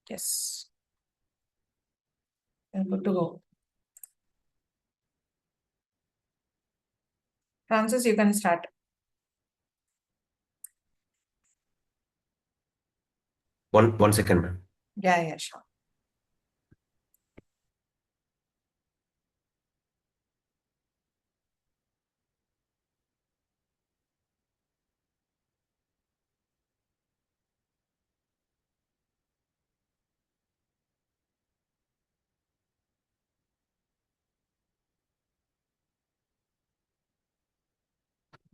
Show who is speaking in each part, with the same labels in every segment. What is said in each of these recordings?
Speaker 1: Yes. You're good to go. Francis, you can start.
Speaker 2: One second, ma'am.
Speaker 1: Yeah, sure.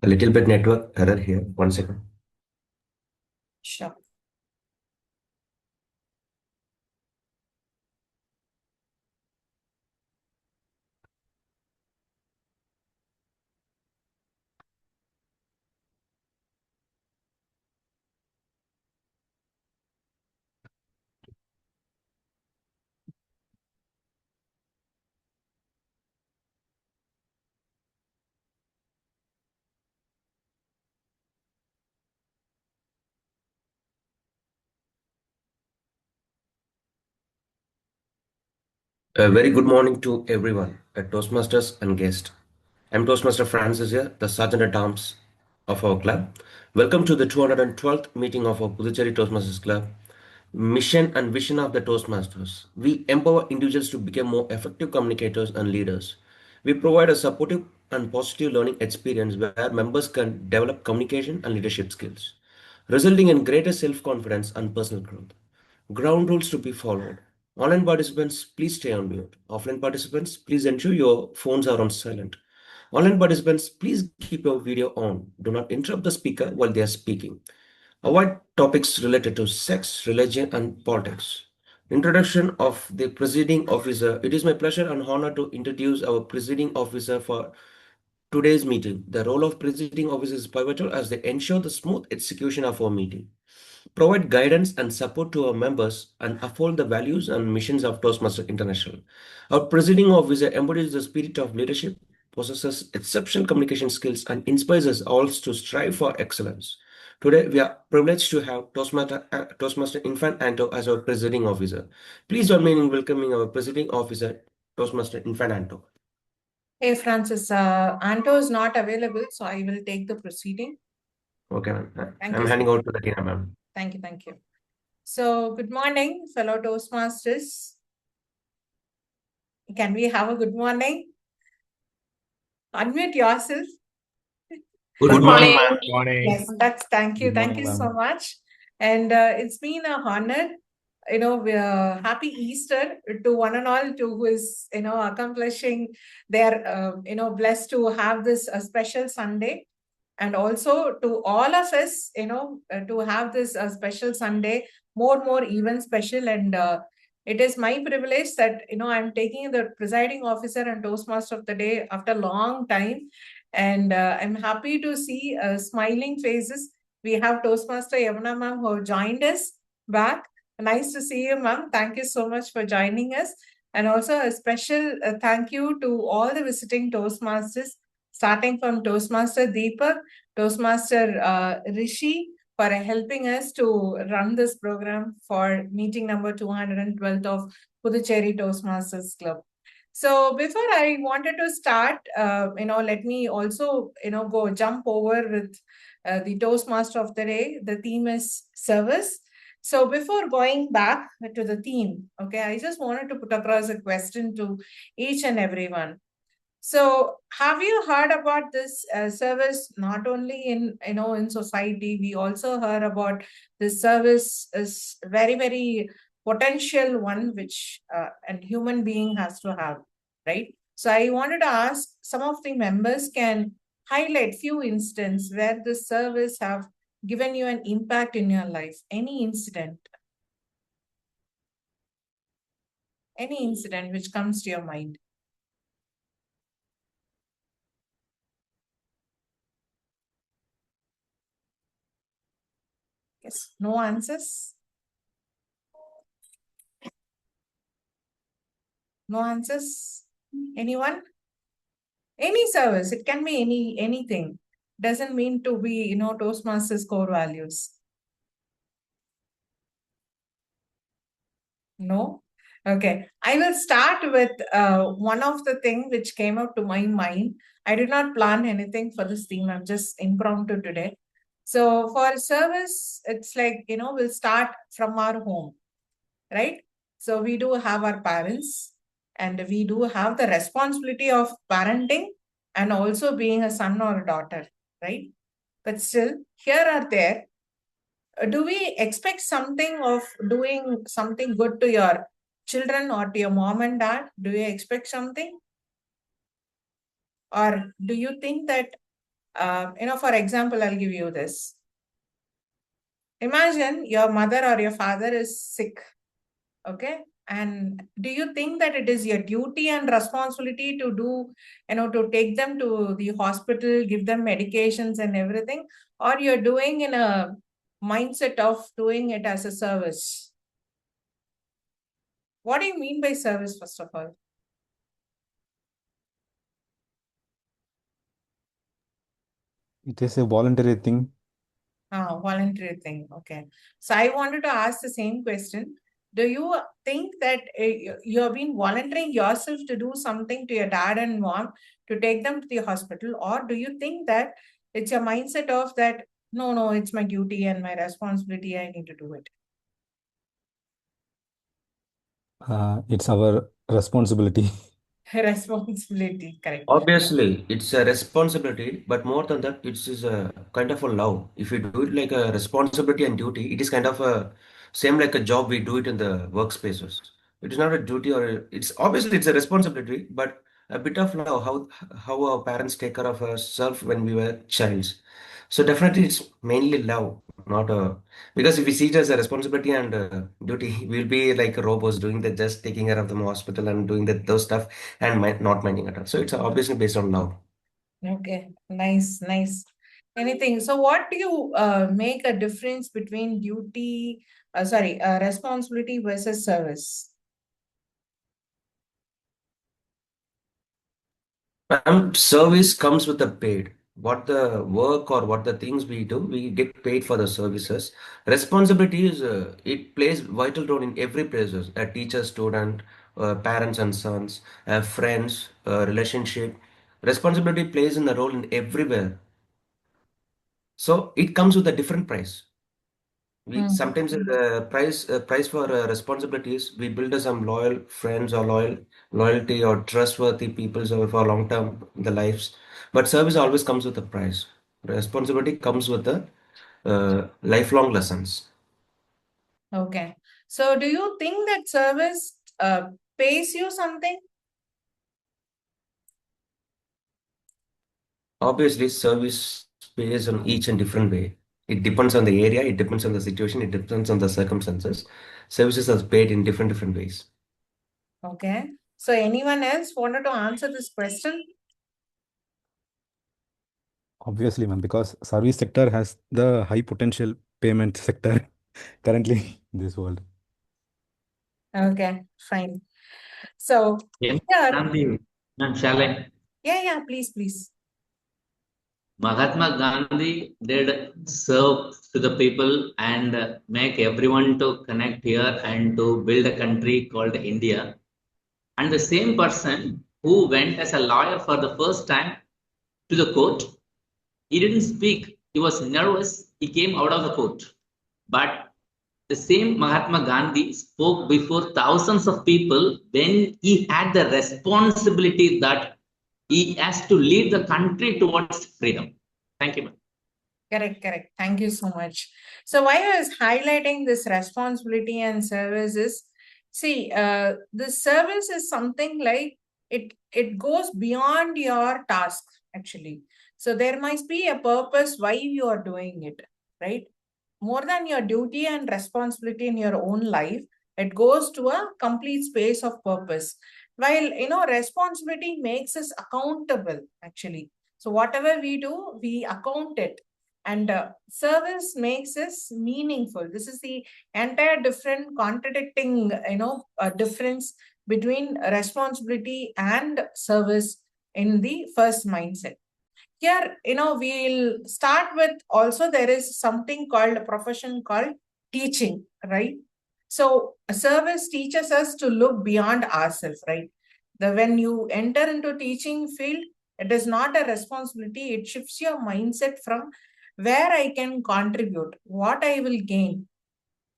Speaker 2: A little bit network error here. 1 second.
Speaker 1: Sure.
Speaker 2: A very good morning to everyone at Toastmasters and guests. I'm Toastmaster Francis here, the Sergeant at Arms of our club. Welcome to the 212th meeting of our Puducherry Toastmasters Club. Mission and vision of the Toastmasters. We empower individuals to become more effective communicators and leaders. We provide a supportive and positive learning experience where members can develop communication and leadership skills, resulting in greater self-confidence and personal growth. Ground rules to be followed. Online participants, please stay on mute. Offline participants, please ensure your phones are on silent. Online participants, please keep your video on. Do not interrupt the speaker while they are speaking. Avoid topics related to sex, religion, and politics. Introduction of the presiding officer. It is my pleasure and honor to introduce our presiding officer for today's meeting. The role of presiding officer is pivotal as they ensure the smooth execution of our meeting, provide guidance and support to our members, and uphold the values and missions of Toastmaster International. Our presiding officer embodies the spirit of leadership, possesses exceptional communication skills, and inspires us all to strive for excellence. Today, we are privileged to have Toastmaster Infant Anto as our presiding officer. Please join me in welcoming our presiding officer, Toastmaster Infant Anto.
Speaker 1: Hey, Francis, Anto is not available, so I will take the proceeding.
Speaker 2: Okay, ma'am.
Speaker 1: Thank
Speaker 2: I'm
Speaker 1: you.
Speaker 2: handing over to the Teena, ma'am.
Speaker 1: Thank you. So, good morning, fellow Toastmasters. Can we have a good morning? Unmute yourself.
Speaker 2: Good morning, ma'am.
Speaker 1: Yes, thank you. Thank you so much. And it's been a honor. We're happy Easter to one and all to who is, accomplishing their, blessed to have this special Sunday. And also to all of us, to have this special Sunday, more even special. And it is my privilege that, I'm taking the presiding officer and Toastmaster of the day after a long time. And I'm happy to see smiling faces. We have Toastmaster Yamuna ma'am who joined us back. Nice to see you, ma'am. Thank you so much for joining us. And also a special thank you to all the visiting Toastmasters, starting from Toastmaster Deepak, Toastmaster Rishi, for helping us to run this program for meeting number 212 of Puducherry Toastmasters Club. So before I wanted to start, let me also, go jump over with the Toastmaster of the day. The theme is service. So before going back to the theme, okay, I just wanted to put across a question to each and everyone. So have you heard about this service not only in society? We also heard about this service is very potential one which a human being has to have, right? So I wanted to ask some of the members can highlight few instances where this service have given you an impact in your life. Any incident which comes to your mind. Yes, no answers. No answers. Anyone? Any service. It can be anything. Doesn't mean to be, Toastmasters core values. No? Okay. I will start with one of the things which came up to my mind. I did not plan anything for this theme. I'm just impromptu today. So for service, it's like, we'll start from our home, right? So we do have our parents and we do have the responsibility of parenting and also being a son or a daughter, right? But still, here or there, do we expect something of doing something good to your children or to your mom and dad? Do you expect something? Or do you think that, for example, I'll give you this. Imagine your mother or your father is sick, okay? And do you think that it is your duty and responsibility to do, to take them to the hospital, give them medications and everything? Or you're doing in a mindset of doing it as a service? What do you mean by service, first of all?
Speaker 3: It is a voluntary thing.
Speaker 1: Voluntary thing. Okay. So I wanted to ask the same question. Do you think that you have been volunteering yourself to do something to your dad and mom to take them to the hospital? Or do you think that it's your mindset of that, no, it's my duty and my responsibility, I need to do it?
Speaker 3: It's our responsibility.
Speaker 1: Responsibility, correct.
Speaker 2: Obviously, it's a responsibility, but more than that, it is a kind of a love. If you do it like a responsibility and duty, it is kind of a same like a job we do it in the workspaces. It is not a duty it's obviously it's a responsibility, but a bit of love. How our parents take care of ourselves when we were childs. So definitely, it's mainly love, not a because if we see it as a responsibility and duty, we'll be like robots doing the just taking care of the hospital and doing those stuff and not minding at all. So it's obviously based on love.
Speaker 1: Okay, nice. Anything. So what do you make a difference between responsibility versus service?
Speaker 2: Service comes with a paid. What the work or what the things we do, we get paid for the services. Responsibility is it plays vital role in every places. A teacher, student, parents and sons, friends, relationship. Responsibility plays in a role in everywhere. So it comes with a different price. We sometimes the price for responsibilities we build some loyal friends or loyalty or trustworthy people for long term the lives, but service always comes with a price. Responsibility comes with the lifelong lessons.
Speaker 1: Okay. So do you think that service pays you something?
Speaker 2: Obviously service pays on each and different way. It depends on the area, it depends on the situation, it depends on the circumstances. Services are paid in different ways.
Speaker 1: Okay. So anyone else wanted to answer this question?
Speaker 3: Obviously, ma'am, because service sector has the high potential payment sector currently in this world.
Speaker 1: Okay, fine. So
Speaker 4: Yeah,
Speaker 1: here,
Speaker 4: Gandhi, shall I?
Speaker 1: yeah, please.
Speaker 4: Mahatma Gandhi did serve to the people and make everyone to connect here and to build a country called India. And the same person who went as a lawyer for the first time to the court, he didn't speak. He was nervous. He came out of the court. But the same Mahatma Gandhi spoke before thousands of people when he had the responsibility that he has to lead the country towards freedom. Thank you.
Speaker 1: Correct. Thank you so much. So why I was highlighting this responsibility and service is, see, the service is something like it goes beyond your task, actually. So there must be a purpose why you are doing it, right? More than your duty and responsibility in your own life, it goes to a complete space of purpose. While, responsibility makes us accountable, actually. So whatever we do, we account it. And service makes us meaningful. This is the entire different contradicting, difference between responsibility and service in the first mindset. Here, we'll start with also there is something called a profession called teaching, right? So a service teaches us to look beyond ourselves, right? When you enter into teaching field, it is not a responsibility. It shifts your mindset from where I can contribute, what I will gain.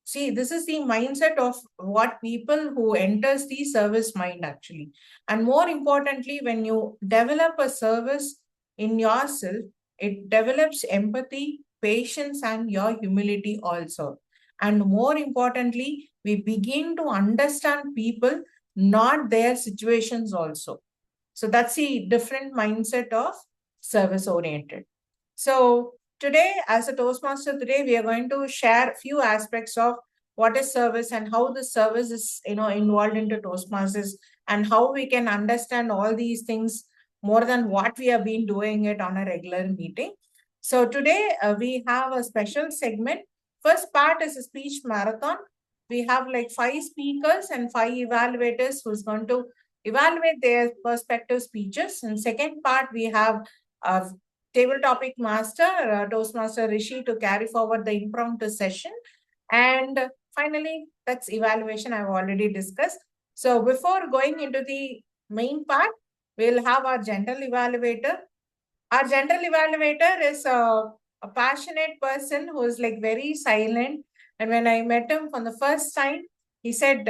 Speaker 1: See, this is the mindset of what people who enters the service mind actually. And more importantly, when you develop a service in yourself, it develops empathy, patience, and your humility also. And more importantly, we begin to understand people, not their situations also. So that's the different mindset of service oriented. So today, as a Toastmaster, today we are going to share a few aspects of what is service and how the service is, involved into Toastmasters, and how we can understand all these things more than what we have been doing it on a regular meeting. So today we have a special segment. First part is a speech marathon. We have like 5 speakers and 5 evaluators who's going to evaluate their perspective speeches. And second part, we have a table topic master, Toastmaster Rishi, to carry forward the impromptu session. And finally, that's evaluation I've already discussed. So before going into the main part, we'll have our general evaluator. Our general evaluator is a passionate person who is like very silent. And when I met him for the first time, he said,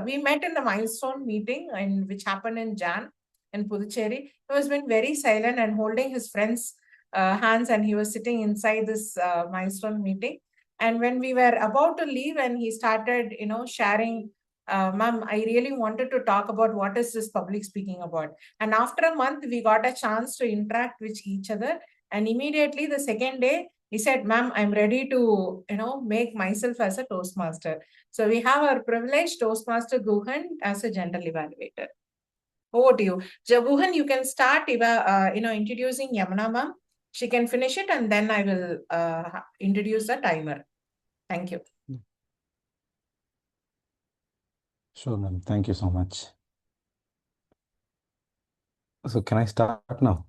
Speaker 1: we met in the milestone meeting which happened in Jan in Puducherry. He was been very silent and holding his friends' hands, and he was sitting inside this milestone meeting. And when we were about to leave and he started, sharing, ma'am, I really wanted to talk about what is this public speaking about. And after a month, we got a chance to interact with each other. And immediately the second day, he said, ma'am, I'm ready to, make myself as a Toastmaster. So we have our privileged Toastmaster Guhan as a general evaluator. Over to you. Guhan, you can start, introducing Yamuna ma'am. She can finish it and then I will introduce the timer. Thank you.
Speaker 3: Sure, ma'am. Thank you so much. So can I start now?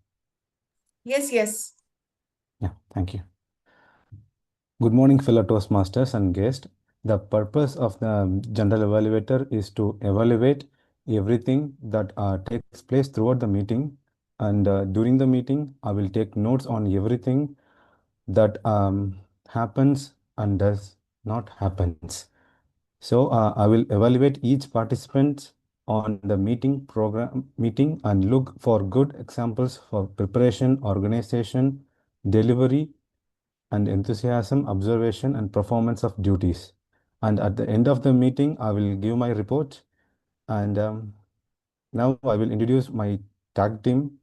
Speaker 1: Yes, yes.
Speaker 3: Yeah, thank you. Good morning, fellow Toastmasters and guests. The purpose of the general evaluator is to evaluate everything that takes place throughout the meeting. And during the meeting, I will take notes on everything that happens and does not happens. So I will evaluate each participant on the meeting and look for good examples for preparation, organization, delivery, and enthusiasm, observation, and performance of duties. And at the end of the meeting, I will give my report. And now I will introduce my tag team.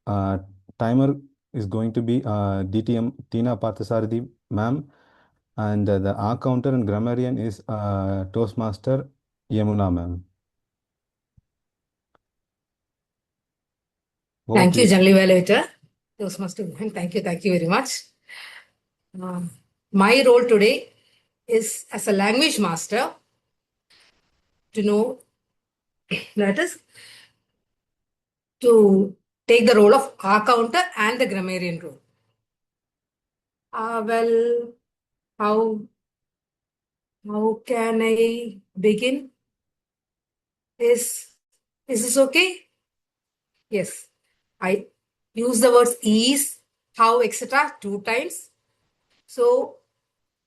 Speaker 3: Timer is going to be DTM Teena Parthasarathy ma'am. And the R counter and grammarian is Toastmaster Yamuna ma'am.
Speaker 5: Thank you, General Evaluator. Toastmaster, thank you very much. My role today is as a language master to know, that is, to take the role of R counter and the grammarian role. Well, how can I begin? Is this okay? Yes. I use the words is, how, etc. 2 times. So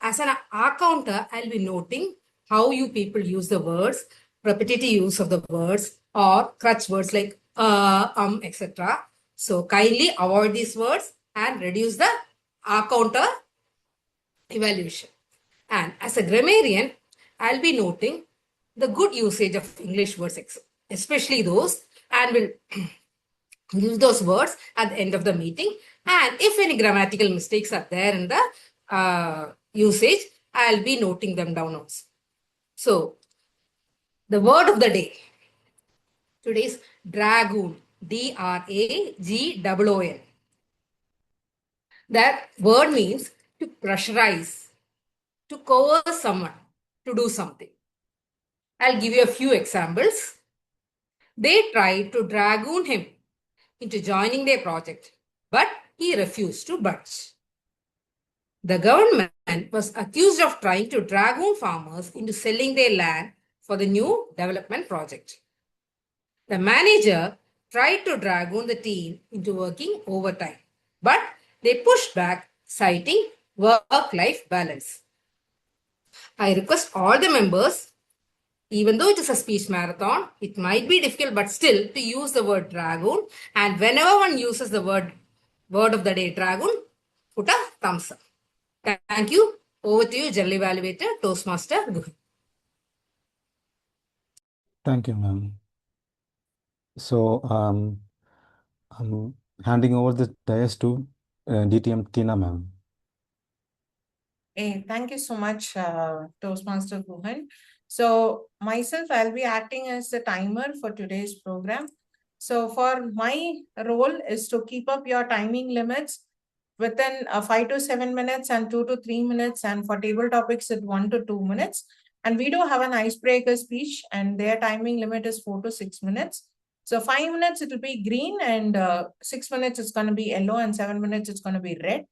Speaker 5: as an R counter, I'll be noting how you people use the words, repetitive use of the words, or crutch words like etc. So kindly avoid these words and reduce the R counter evaluation. And as a grammarian, I'll be noting the good usage of English words, especially those, and will use those words at the end of the meeting. And if any grammatical mistakes are there in the usage, I'll be noting them down also. So, the word of the day. Today's dragoon. D-R-A-G-O-O-N. That word means to pressurize, to coerce someone to do something. I'll give you a few examples. They tried to dragoon him into joining their project, but he refused to budge. The government was accused of trying to dragoon farmers into selling their land for the new development project. The manager tried to dragoon the team into working overtime, but they pushed back, citing work-life balance. I request all the members, even though it is a speech marathon, it might be difficult, but still to use the word dragoon. And whenever one uses the word of the day dragoon, put a thumbs up. Thank you. Over to you, General Evaluator, Toastmaster.
Speaker 3: Thank you, ma'am. So, I'm handing over the dais to DTM Teena, ma'am.
Speaker 1: Hey, thank you so much, Toastmaster Guhan. So myself, I'll be acting as the timer for today's program. So for my role is to keep up your timing limits within 5 to 7 minutes and 2 to 3 minutes, and for table topics at 1 to 2 minutes. And we do have an icebreaker speech, and their timing limit is 4 to 6 minutes. So 5 minutes it will be green, and 6 minutes it's going to be yellow, and 7 minutes it's going to be red.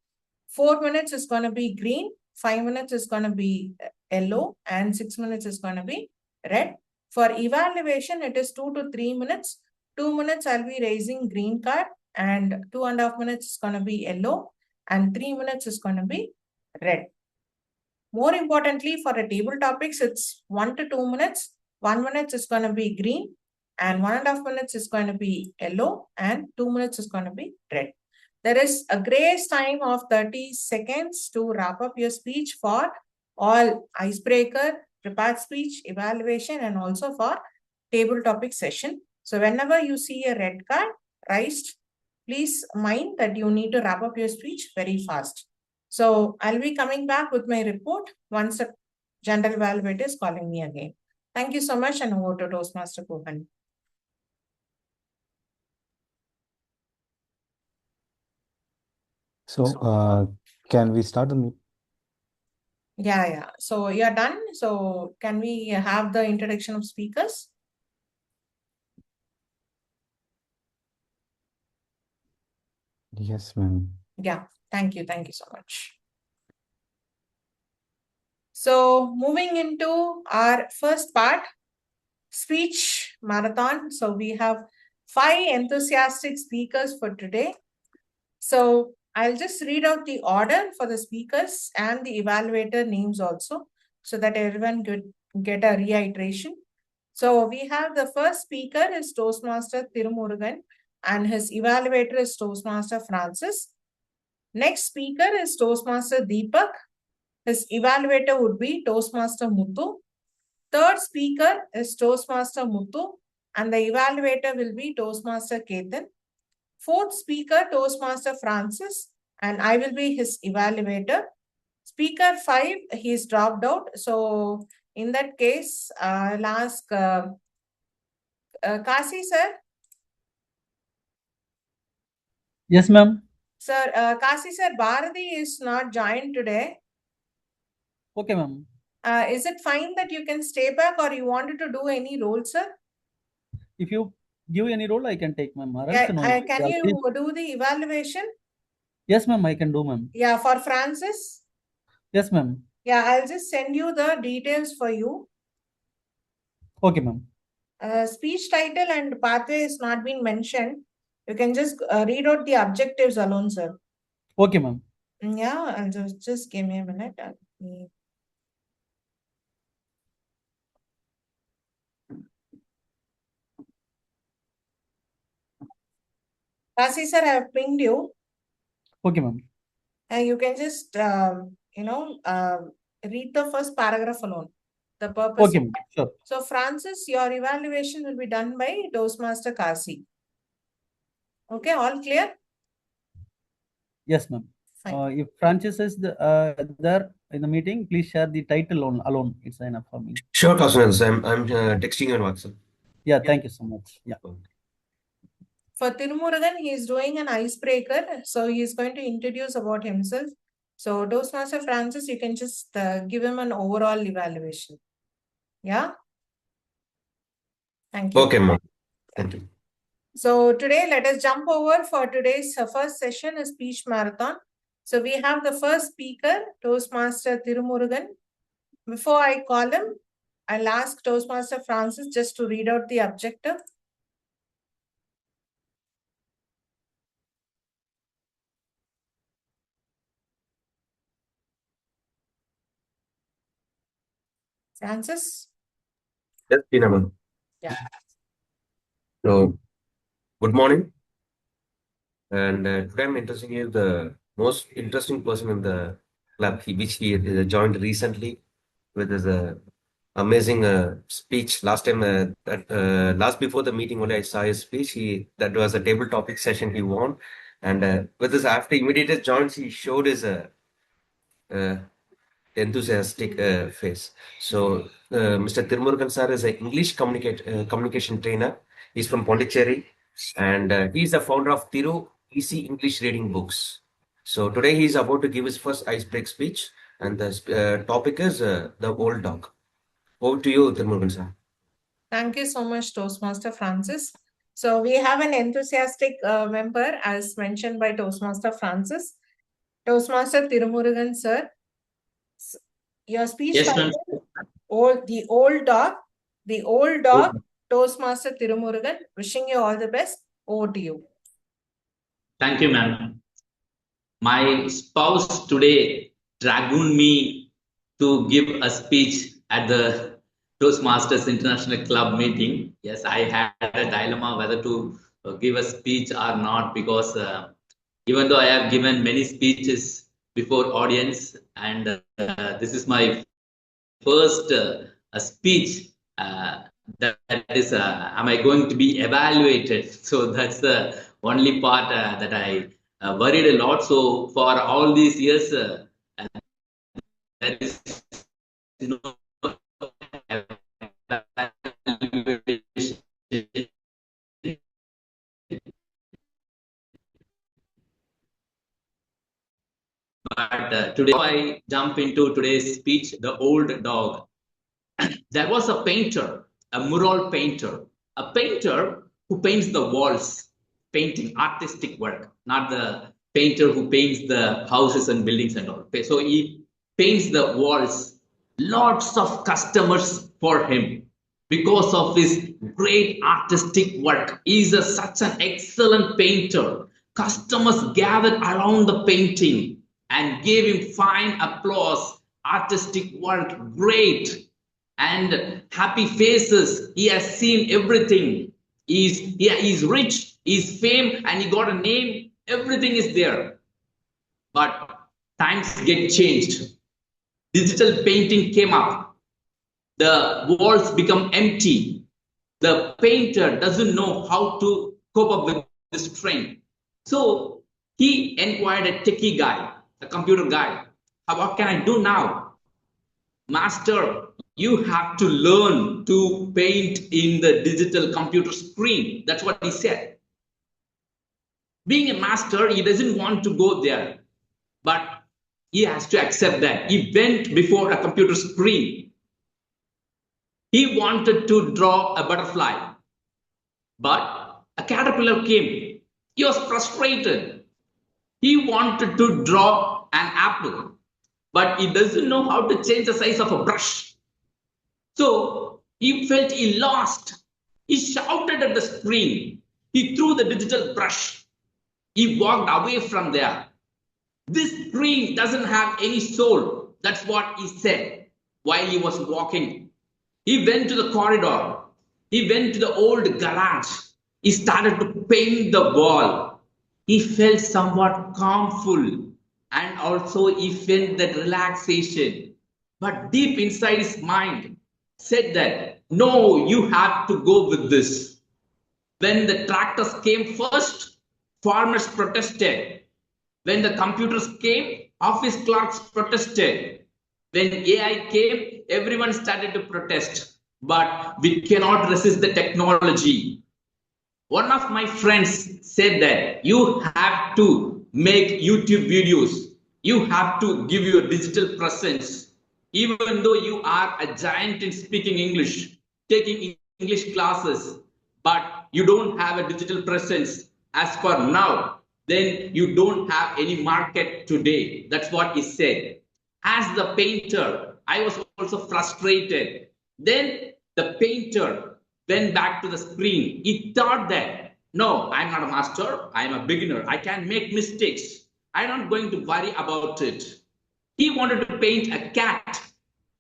Speaker 1: 4 minutes is going to be green, 5 minutes is going to be yellow, and 6 minutes is going to be red. For evaluation, it is 2 to 3 minutes. 2 minutes I'll be raising green card, and 2.5 minutes is going to be yellow, and 3 minutes is going to be red. More importantly, for the table topics, it's 1 to 2 minutes. 1 minute is going to be green, and 1.5 minutes is going to be yellow, and 2 minutes is going to be red. There is a grace time of 30 seconds to wrap up your speech for all icebreaker, prepared speech, evaluation, and also for table topic session. So whenever you see a red card raised, please mind that you need to wrap up your speech very fast. So I'll be coming back with my report once the general evaluator is calling me again. Thank you so much, and over to Toastmaster Kohan.
Speaker 3: So, can we start the meeting?
Speaker 1: Yeah. So you're done. So can we have the introduction of speakers?
Speaker 3: Yes, ma'am.
Speaker 1: Yeah. Thank you. Thank you so much. So moving into our first part, speech marathon. So we have 5 enthusiastic speakers for today. So I'll just read out the order for the speakers and the evaluator names also, so that everyone could get a reiteration. So we have the first speaker is Toastmaster Tirumurugan, and his evaluator is Toastmaster Francis. Next speaker is Toastmaster Deepak. His evaluator would be Toastmaster Muthu. Third speaker is Toastmaster Muthu, and the evaluator will be Toastmaster Ketan. Fourth speaker, Toastmaster Francis, and I will be his evaluator. Speaker 5, he's dropped out. So in that case, I'll ask Kasi sir.
Speaker 6: Yes, ma'am.
Speaker 1: Sir, Kasi sir, Bharati is not joined today.
Speaker 6: Okay, ma'am.
Speaker 1: Is it fine that you can stay back, or you wanted to do any role, sir?
Speaker 6: If you give any role, I can take, ma'am.
Speaker 1: Yeah, can you do the evaluation?
Speaker 6: Yes, ma'am, I can do, ma'am.
Speaker 1: Yeah, for Francis?
Speaker 6: Yes, ma'am.
Speaker 1: Yeah, I'll just send you the details for you.
Speaker 6: Okay, ma'am.
Speaker 1: Speech title and pathway is not been mentioned. You can just read out the objectives alone, sir.
Speaker 6: Okay, ma'am.
Speaker 1: Yeah, I'll just give me a minute. Kasi sir, I have pinged you.
Speaker 6: Okay, ma'am.
Speaker 1: And you can just, read the first paragraph alone. The purpose.
Speaker 6: Okay, ma'am. Sure.
Speaker 1: So, Francis, your evaluation will be done by Toastmaster Kasi. Okay, all clear?
Speaker 6: Yes, ma'am. If Francis is there in the meeting, please share the title alone. It's enough for me.
Speaker 2: Sure, Cosmos. I'm texting you on WhatsApp.
Speaker 6: Yeah, thank you so much. Yeah.
Speaker 1: For Tirumurugan, he is doing an icebreaker. So he is going to introduce about himself. So Toastmaster Francis, you can just give him an overall evaluation. Yeah? Thank you.
Speaker 2: Okay, ma'am. Thank you.
Speaker 1: So today, let us jump over for today's first session, a speech marathon. So we have the first speaker, Toastmaster Tirumurugan. Before I call him, I'll ask Toastmaster Francis just to read out the objective. Francis?
Speaker 2: Yes, Teena ma'am.
Speaker 1: Yeah.
Speaker 2: So, good morning. And today I'm introducing you the most interesting person in the club, which he joined recently with his amazing speech. Last time, last before the meeting, only I saw his speech. That was a table topic session he won, and with his after immediate joins, he showed his uh, enthusiastic face. So, Mr. Tirumurugan sir is an English communication trainer. He's from Pondicherry, and he's the founder of Thiru Easy English Reading Books. So today he's about to give his first icebreak speech, and the topic is the old dog. Over to you, Tirumurugan sir.
Speaker 1: Thank you so much, Toastmaster Francis. So we have an enthusiastic member, as mentioned by Toastmaster Francis. Toastmaster Tirumurugan sir, your speech
Speaker 4: Yes,
Speaker 1: title,
Speaker 4: ma'am.
Speaker 1: The Old Dog. The Old Dog, Toastmaster Tirumurugan. Wishing you all the best. Over to you.
Speaker 4: Thank you, ma'am. My spouse today dragooned me to give a speech at the Toastmasters International Club meeting. Yes, I had a dilemma whether to give a speech or not, because even though I have given many speeches before audience, and this is my first speech, that is, am I going to be evaluated? So that's the only part that I worried a lot. So for all these years, there is no evaluation. But today I jump into today's speech, the old dog. There was a painter, a mural painter, a painter who paints the walls, painting artistic work, not the painter who paints the houses and buildings and all. So he paints the walls. Lots of customers for him because of his great artistic work. He is such an excellent painter. Customers gathered around the painting and gave him fine applause. Artistic work, great, and happy faces. He has seen everything. He's rich, he's fame, and he got a name. Everything is there. But times get changed. Digital painting came up. The walls become empty. The painter doesn't know how to cope up with this trend. So he inquired a techie guy, a computer guy. What can I do now? Master, you have to learn to paint in the digital computer screen. That's what he said. Being a master, he doesn't want to go there, but he has to accept that. He went before a computer screen. He wanted to draw a butterfly, but a caterpillar came. He was frustrated. He wanted to draw an apple, but he doesn't know how to change the size of a brush. So he felt he lost. He shouted at the screen. He threw the digital brush. He walked away from there. This screen doesn't have any soul. That's what he said while he was walking. He went to the corridor. He went to the old garage. He started to paint the wall. He felt somewhat calmful, and also he felt that relaxation. But deep inside his mind said that, no, you have to go with this. When the tractors came first, farmers protested. When the computers came, office clerks protested. When AI came, everyone started to protest. But we cannot resist the technology. One of my friends said that you have to make YouTube videos. You have to give your digital presence. Even though you are a giant in speaking English, taking English classes, but you don't have a digital presence as for now. then you don't have any market today. That's what he said. As the painter, I was also frustrated. Then the painter went back to the screen. He thought that, no, I'm not a master, I'm a beginner. I can make mistakes. I'm not going to worry about it. He wanted to paint a cat.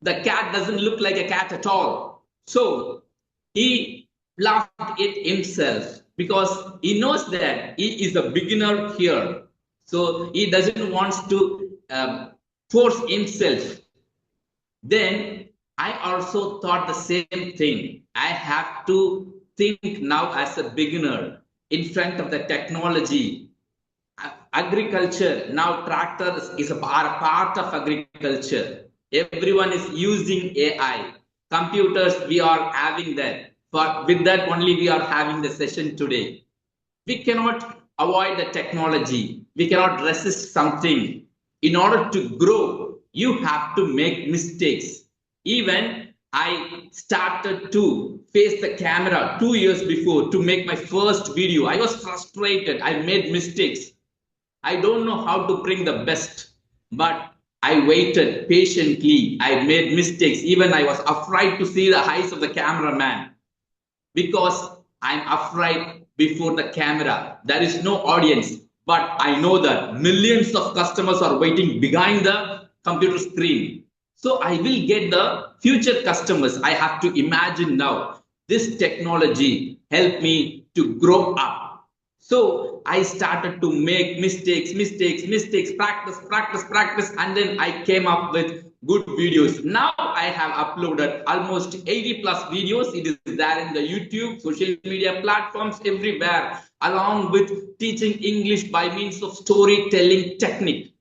Speaker 4: The cat doesn't look like a cat at all. So he laughed at himself because he knows that he is a beginner here. So he doesn't want to force himself. Then I also thought the same thing. I have to think now as a beginner in front of the technology. Agriculture, now tractors is a part of agriculture. Everyone is using AI. Computers, we are having that. With that only we are having the session today. We cannot avoid the technology. We cannot resist something. In order to grow, you have to make mistakes. Even I started to face the camera 2 years before to make my first video. I was frustrated. I made mistakes. I don't know how to bring the best, but I waited patiently. I made mistakes. Even I was afraid to see the eyes of the cameraman because I'm afraid before the camera. There is no audience, but I know that millions of customers are waiting behind the computer screen. So I will get the future customers. I have to imagine now. This technology helped me to grow up. So I started to make mistakes, practice, and then I came up with good videos. Now I have uploaded almost 80 plus videos. It is there in the YouTube, social media platforms, everywhere, along with teaching English by means of storytelling technique.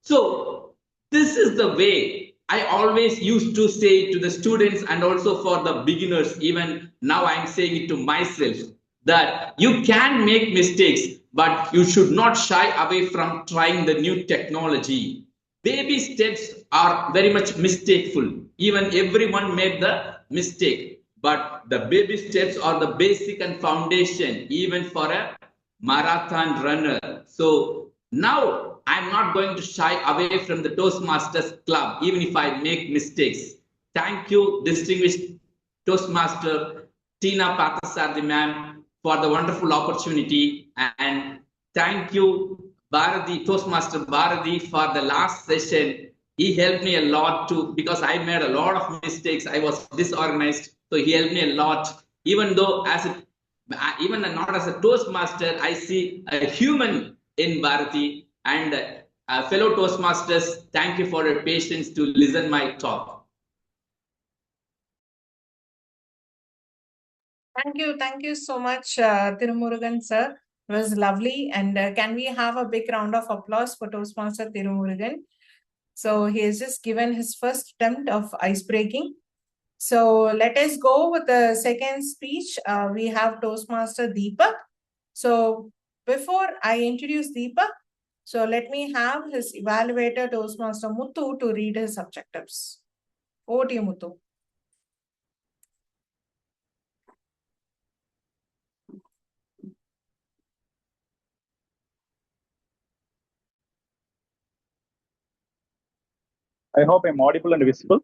Speaker 4: So this is the way I always used to say to the students and also for the beginners. Even now I'm saying it to myself, that you can make mistakes, but you should not shy away from trying the new technology. Baby steps are very much mistakeful. Even everyone made the mistake, but the baby steps are the basic and foundation, even for a marathon runner. So now I'm not going to shy away from the Toastmasters Club, even if I make mistakes. Thank you, distinguished Toastmaster Teena Parthasarathy ma'am, for the wonderful opportunity, and thank you Bharati, Toastmaster Bharati, for the last session. He helped me a lot too, because I made a lot of mistakes. I was disorganized, so he helped me a lot. Even though even not as a Toastmaster, I see a human in Bharati. And fellow Toastmasters, thank you for your patience to listen my talk.
Speaker 1: Thank you so much, Tirumurugan sir. It was lovely. And can we have a big round of applause for Toastmaster Tirumurugan? So he has just given his first attempt of ice breaking. So let us go with the second speech. We have Toastmaster Deepak. So before I introduce Deepak, so let me have his evaluator, Toastmaster Muthu, to read his objectives. Over to you, Muthu.
Speaker 7: I hope I'm audible and visible.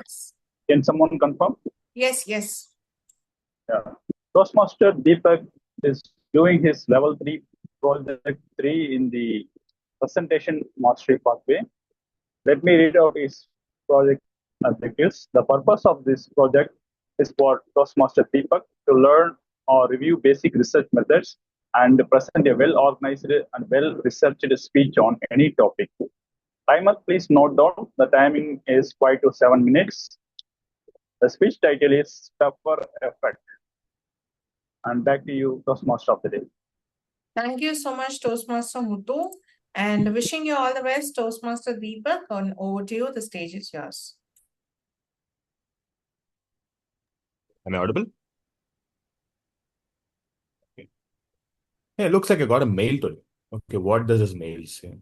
Speaker 1: Yes.
Speaker 7: Can someone confirm?
Speaker 1: Yes, yes.
Speaker 7: Yeah. Toastmaster Deepak is doing his level 3 project 3 in the presentation mastery pathway. Let me read out his project objectives. The purpose of this project is for Toastmaster Deepak to learn or review basic research methods and present a well-organized and well-researched speech on any topic. Timer, please note down the timing is 5 to 7 minutes. The speech title is Stuffer Effect. And back to you, Toastmaster of the day.
Speaker 1: Thank you so much, Toastmaster Muthu. And wishing you all the best, Toastmaster Deepak. And over to you, the stage is yours.
Speaker 8: Am I audible? Okay. Hey, it looks like I got a mail today. Okay, what does this mail say?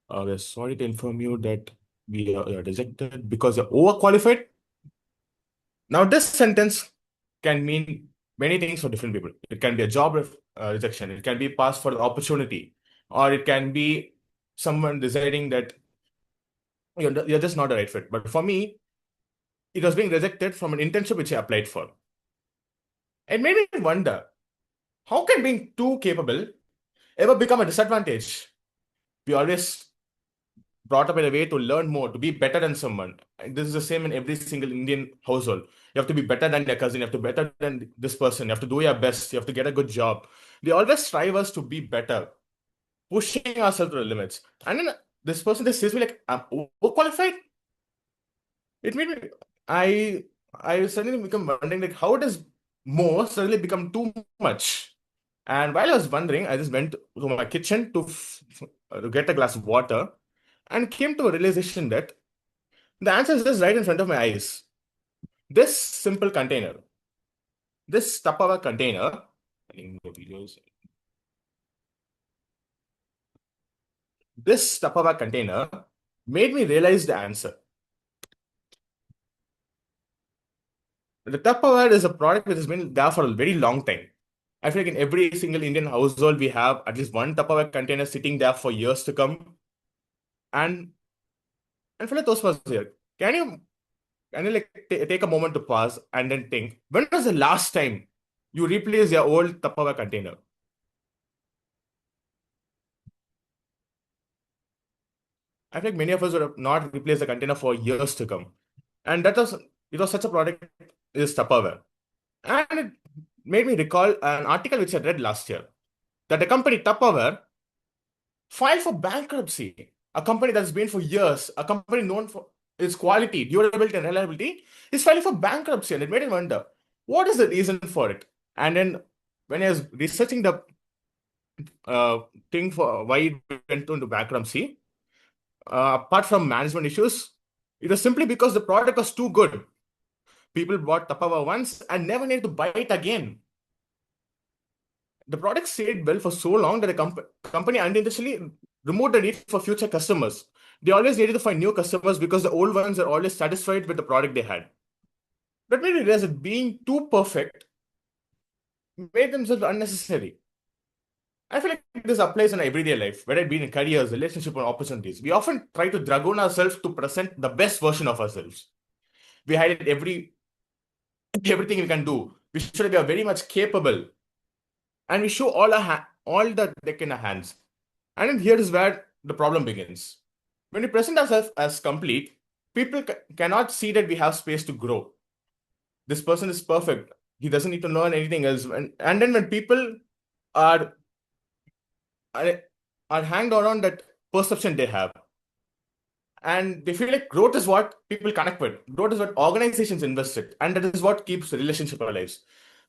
Speaker 8: We're sorry to inform you that we are rejected because you're overqualified. Now, this sentence can mean many things for different people. It can be a job rejection. It can be passed for the opportunity, or it can be someone deciding that you're just not the right fit. But for me, it was being rejected from an internship which I applied for. It made me wonder, how can being too capable ever become a disadvantage? We always brought up in a way to learn more, to be better than someone. And this is the same in every single Indian household. You have to be better than your cousin, you have to be better than this person, you have to do your best, you have to get a good job. They always strive us to be better, pushing ourselves to the limits. And then this person just says me like, I'm overqualified. It made me I suddenly become wondering like how does more suddenly become too much? And while I was wondering, I just went to my kitchen to get a glass of water and came to a realization that the answer is just right in front of my eyes. This simple container, this Tupperware container, I think the videos. This Tupperware container made me realize the answer. The Tupperware is a product which has been there for a very long time. I feel like in every single Indian household, we have at least one Tupperware container sitting there for years to come. And for those of us here, can you like take a moment to pause and then think, when was the last time you replaced your old Tupperware container? I feel like many of us would have not replaced the container for years to come. And it was such a product is Tupperware. And it made me recall an article which I read last year that the company Tupperware filed for bankruptcy. A company that's been for years, a company known for its quality, durability, and reliability, is filing for bankruptcy. And it made me wonder, what is the reason for it? And then when I was researching the thing for why it went into bankruptcy, apart from management issues, it was simply because the product was too good. People bought Tupperware once and never needed to buy it again. The product stayed well for so long that the company unintentionally removed the need for future customers. They always needed to find new customers because the old ones are always satisfied with the product they had. That made me realize that being too perfect made themselves unnecessary. I feel like this applies in everyday life, whether it be in careers, relationship, or opportunities. We often try to dragoon ourselves to present the best version of ourselves. We highlight everything we can do. We show that we are very much capable, and we show all the deck in our hands. And then here is where the problem begins. When we present ourselves as complete, people cannot see that we have space to grow. This person is perfect. He doesn't need to learn anything else. And then when people are hanged around that perception they have, and they feel like growth is what people connect with. Growth is what organizations invest in, and that is what keeps the relationship alive.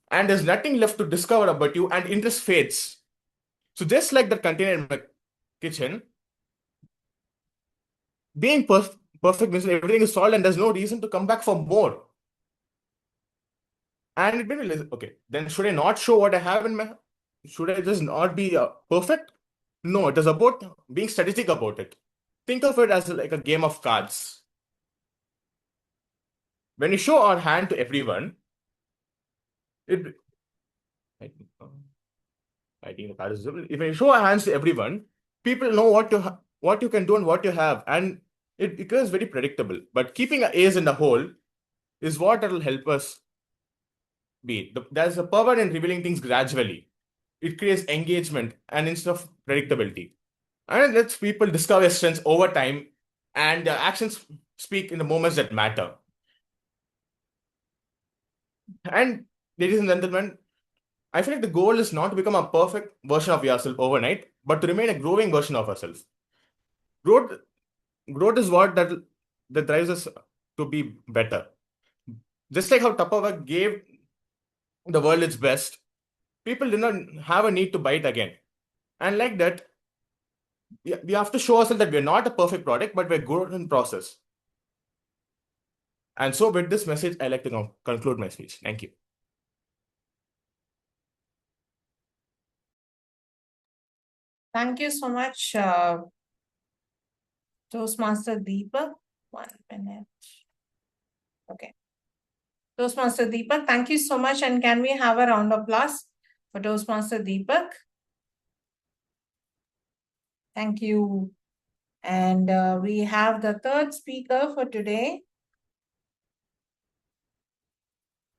Speaker 8: And there's nothing left to discover about you, and interest fades. So just like that container in my kitchen, being perfect means everything is solved and there's no reason to come back for more. And it made me listen, okay, then should I not show what I have in my, should I just not be perfect? No, it is about being strategic about it. Think of it as like a game of cards. When you show our hand to everyone, I think the card is, if you show our hands to everyone, people know what you can do and what you have, and it becomes very predictable. But keeping an ace in the hole is what will help us be. There's a power in revealing things gradually. It creates engagement and instead of predictability. And it lets people discover strengths over time, and actions speak in the moments that matter. And ladies and gentlemen, I feel like the goal is not to become a perfect version of yourself overnight, but to remain a growing version of ourselves. Growth is what that drives us to be better. Just like how Tupperware gave the world its best, people did not have a need to buy it again. And like that, we have to show ourselves that we're not a perfect product, but we're good in process. And so with this message, I like to conclude my speech. Thank you.
Speaker 1: Thank you so much, Toastmaster Deepak. 1 minute. Okay. Toastmaster Deepak, thank you so much. And can we have a round of applause for Toastmaster Deepak. Thank you. And we have the third speaker for today,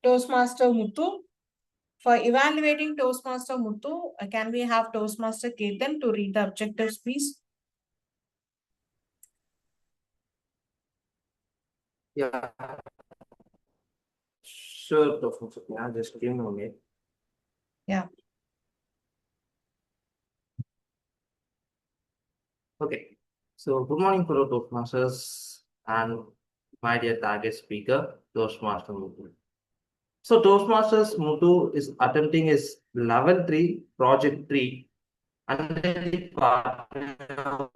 Speaker 1: Toastmaster Muthu. For evaluating Toastmaster Muthu, can we have Toastmaster Ketan to read the objectives, please?
Speaker 9: Yeah, sure, Toastmaster. Yeah, just give me a minute.
Speaker 1: Yeah.
Speaker 9: Okay. So, good morning, fellow Toastmasters and my dear target speaker, Toastmaster Muthu. So, Toastmasters Muthu is attempting his level 3 project 3 under the partner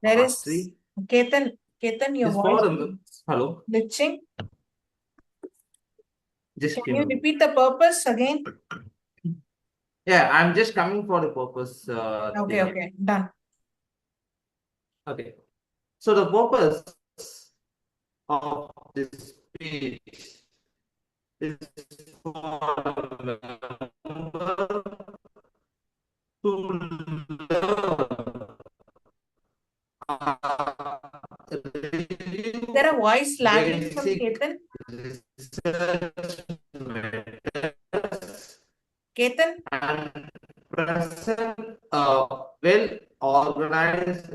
Speaker 1: There is Ketan, your voice is
Speaker 9: hello.
Speaker 1: glitching.
Speaker 9: Just
Speaker 1: Can you repeat the purpose again?
Speaker 9: Yeah, I'm just coming for the purpose.
Speaker 1: Okay, done.
Speaker 9: Okay. So the purpose of this speech is for to learn
Speaker 1: There a voice lagging from Ketan? Ketan?
Speaker 9: And present well-organized,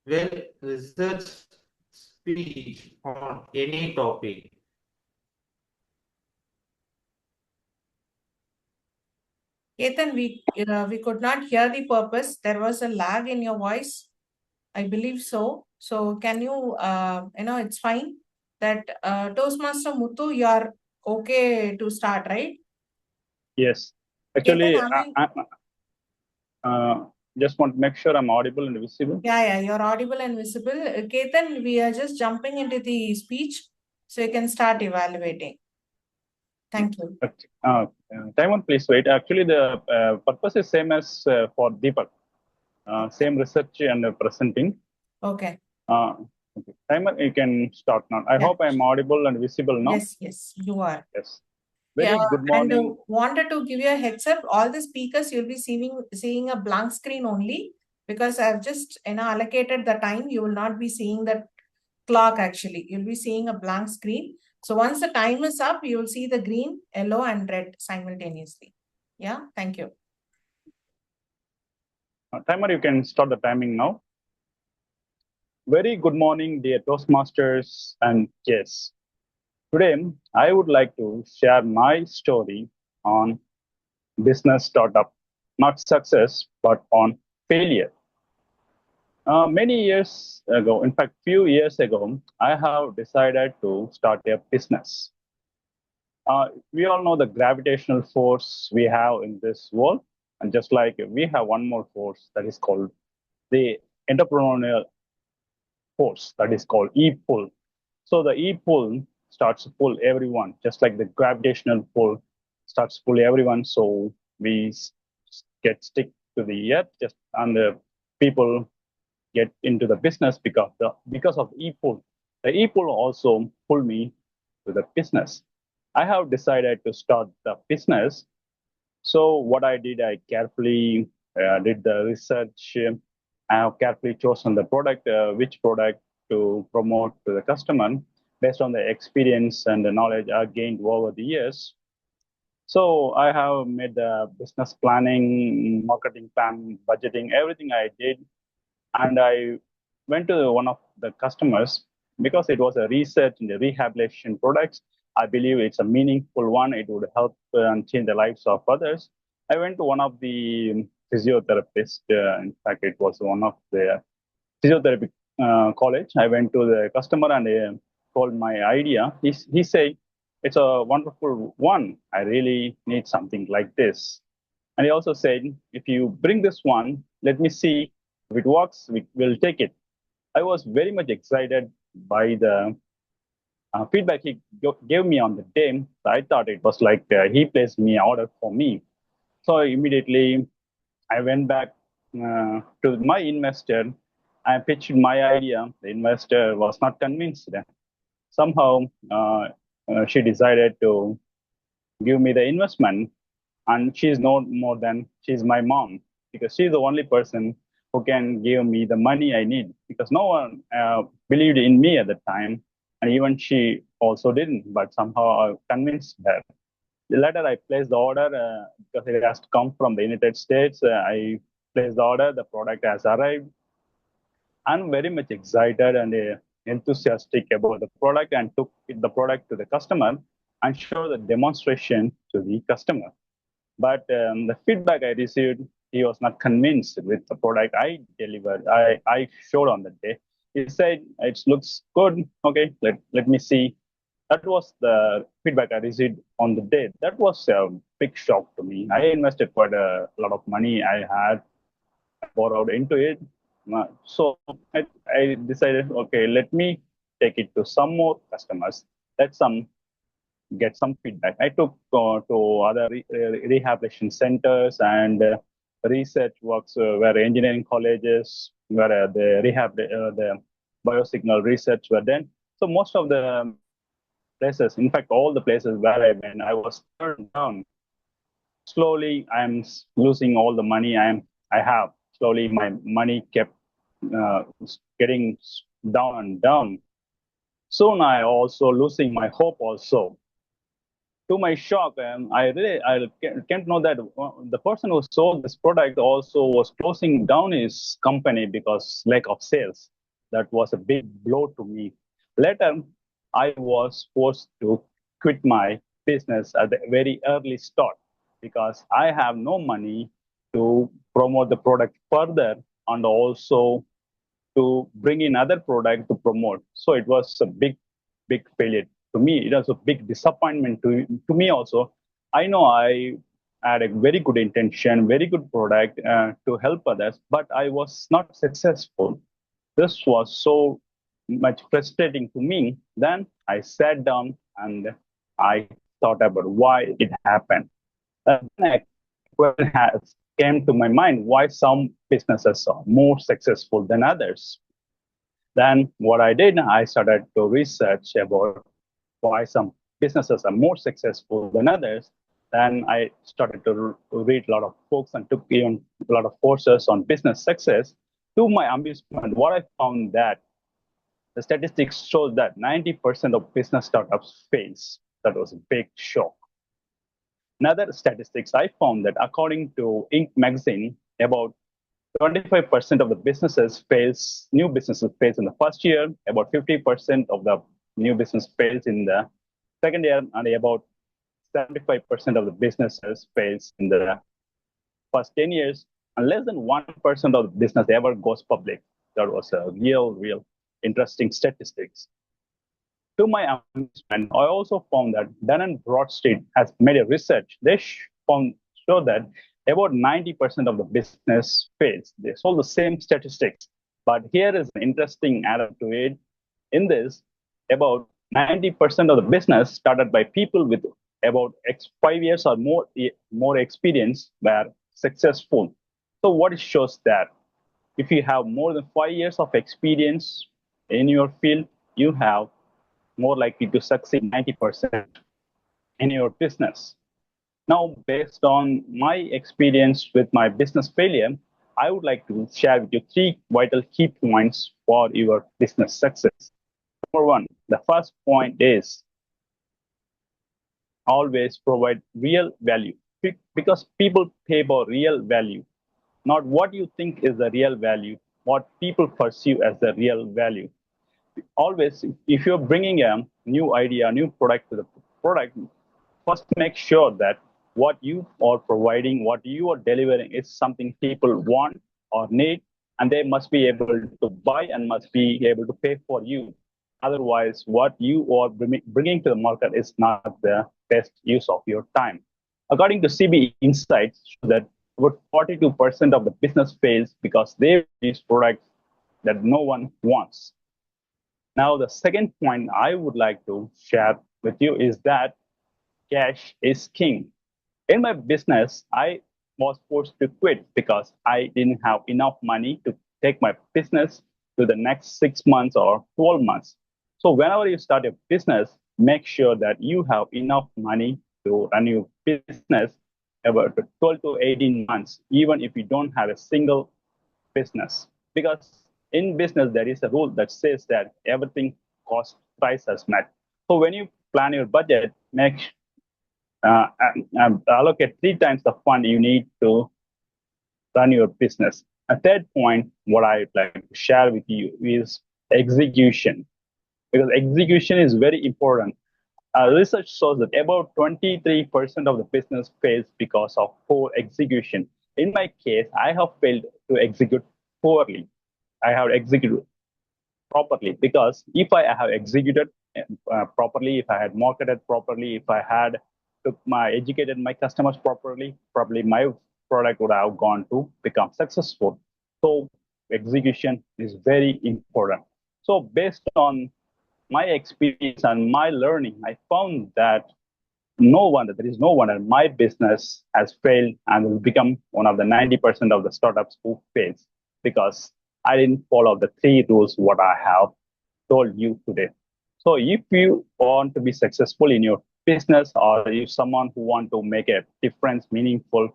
Speaker 9: well-researched speech on any topic.
Speaker 1: Ketan, we could not hear the purpose. There was a lag in your voice. I believe so. So can you, it's fine that Toastmaster Muthu, you are okay to start, right?
Speaker 7: Yes. Actually,
Speaker 1: Ketan,
Speaker 7: just want to make sure I'm audible and visible.
Speaker 1: Yeah, you're audible and visible. Ketan, we are just jumping into the speech, so you can start evaluating. Thank you.
Speaker 7: Taiwan, please wait. Actually, the purpose is same as for Deepak. Same research and presenting.
Speaker 1: Okay.
Speaker 7: Okay. Timer, you can start now. I hope I'm audible and visible now.
Speaker 1: Yes, you are.
Speaker 7: Yes. Very good morning.
Speaker 1: And wanted to give you a heads up. All the speakers, you'll be seeing a blank screen only because I've just allocated the time. You will not be seeing the clock actually. You'll be seeing a blank screen. So once the time is up, you will see the green, yellow, and red simultaneously. Yeah, thank you.
Speaker 7: Timer, you can start the timing now. Very good morning, dear Toastmasters and guests. Today, I would like to share my story on business startup, not success, but on failure. Many years ago, in fact, few years ago, I have decided to start a business. We all know the gravitational force we have in this world. And just like we have one more force that is called the entrepreneurial force, that is called E-pull. So the E-pull starts to pull everyone, just like the gravitational pull starts to pull everyone. So we get stick to the earth, and the people get into the business because of E-pull. The E-pull also pulled me to the business. I have decided to start the business. So what I did, I carefully did the research. I have carefully chosen the product, which product to promote to the customer based on the experience and the knowledge I gained over the years. So I have made the business planning, marketing plan, budgeting, everything I did. And I went to one of the customers because it was a research in the rehabilitation products. I believe it's a meaningful one. It would help and change the lives of others. I went to one of the physiotherapists. In fact, it was one of the physiotherapy college. I went to the customer and told my idea. He said, it's a wonderful one. I really need something like this. And he also said, if you bring this one, let me see if it works, we'll take it. I was very much excited by the feedback he gave me on the day. I thought it was like he placed me an order for me. So immediately I went back to my investor. I pitched my idea. The investor was not convinced. somehow she decided to give me the investment, and she's no more than she's my mom, because she's the only person who can give me the money I need, because no one believed in me at the time, and even she also didn't, but somehow I convinced her. Later I placed the order because it has to come from the United States. I placed the order, the product has arrived. I'm very much excited and enthusiastic about the product, and took the product to the customer and showed the demonstration to the customer. But the feedback I received, he was not convinced with the product I delivered. I showed on the day. He said, it looks good. Okay, let me see. That was the feedback I received on the day. That was a big shock to me. I invested quite a lot of money I had borrowed into it. So I decided, okay, let me take it to some more customers. Let some get some feedback. I took to other rehabilitation centers and research works where engineering colleges, where the biosignal research were done. So most of the places, in fact, all the places where I went, I was turned down. Slowly, I'm losing all the money I have. Slowly, my money kept getting down and down. Soon, I also losing my hope also. To my shock, I came to know that the person who sold this product also was closing down his company because lack of sales. That was a big blow to me. Later, I was forced to quit my business at the very early start because I have no money to promote the product further, and also to bring in other product to promote. So it was a big failure to me. It was a big disappointment to me also. I know I had a very good intention, very good product to help others, but I was not successful. This was so much frustrating to me. Then I sat down and I thought about why it happened. Then a question came to my mind: why some businesses are more successful than others? Then what I did, I started to research about why some businesses are more successful than others. Then I started to read a lot of books and took even a lot of courses on business success. To my amusement, what I found that the statistics show that 90% of business startups fails. That was a big shock. Another statistics I found that according to Inc. magazine, about 25% of the new businesses fails in the first year, about 50% of the new business fails in the second year, and about 75% of the businesses fails in the first 10 years, and less than 1% of the business ever goes public. That was a real interesting statistics. To my amusement, I also found that Dun & Bradstreet has made a research. They show that about 90% of the business fails. They show the same statistics. But here is an interesting add to it. In this, about 90% of the business started by people with about 5 years or more experience were successful. So what it shows that if you have more than 5 years of experience in your field, you have more likely to succeed 90% in your business. Now, based on my experience with my business failure, I would like to share with you 3 vital key points for your business success. Number 1, the first point is always provide real value, because people pay for real value, not what you think is the real value, what people perceive as the real value. Always, if you're bringing a new idea, a new product to the product, first make sure that what you are providing, what you are delivering is something people want or need, and they must be able to buy and must be able to pay for you. Otherwise, what you are bringing to the market is not the best use of your time. According to CB Insights, show that about 42% of the business fails because they use products that no one wants. Now, the second point I would like to share with you is that cash is king. In my business, I was forced to quit because I didn't have enough money to take my business to the next 6 months or 12 months. So whenever you start a business, make sure that you have enough money to run your business about 12 to 18 months, even if you don't have a single business. Because in business, there is a rule that says that everything cost price as met. So when you plan your budget, allocate 3 times the fund you need to run your business. A third point, what I'd like to share with you is execution, because execution is very important. Research shows that about 23% of the business fails because of poor execution. In my case, I have failed to execute poorly. I have executed properly, because if I have executed properly, if I had marketed properly, if I had educated my customers properly, probably my product would have gone to become successful. So execution is very important. So based on my experience and my learning, I found that there is no one in my business has failed and will become one of the 90% of the startups who fails, because I didn't follow the 3 rules what I have told you today. So if you want to be successful in your business, or if someone who want to make a difference, meaningful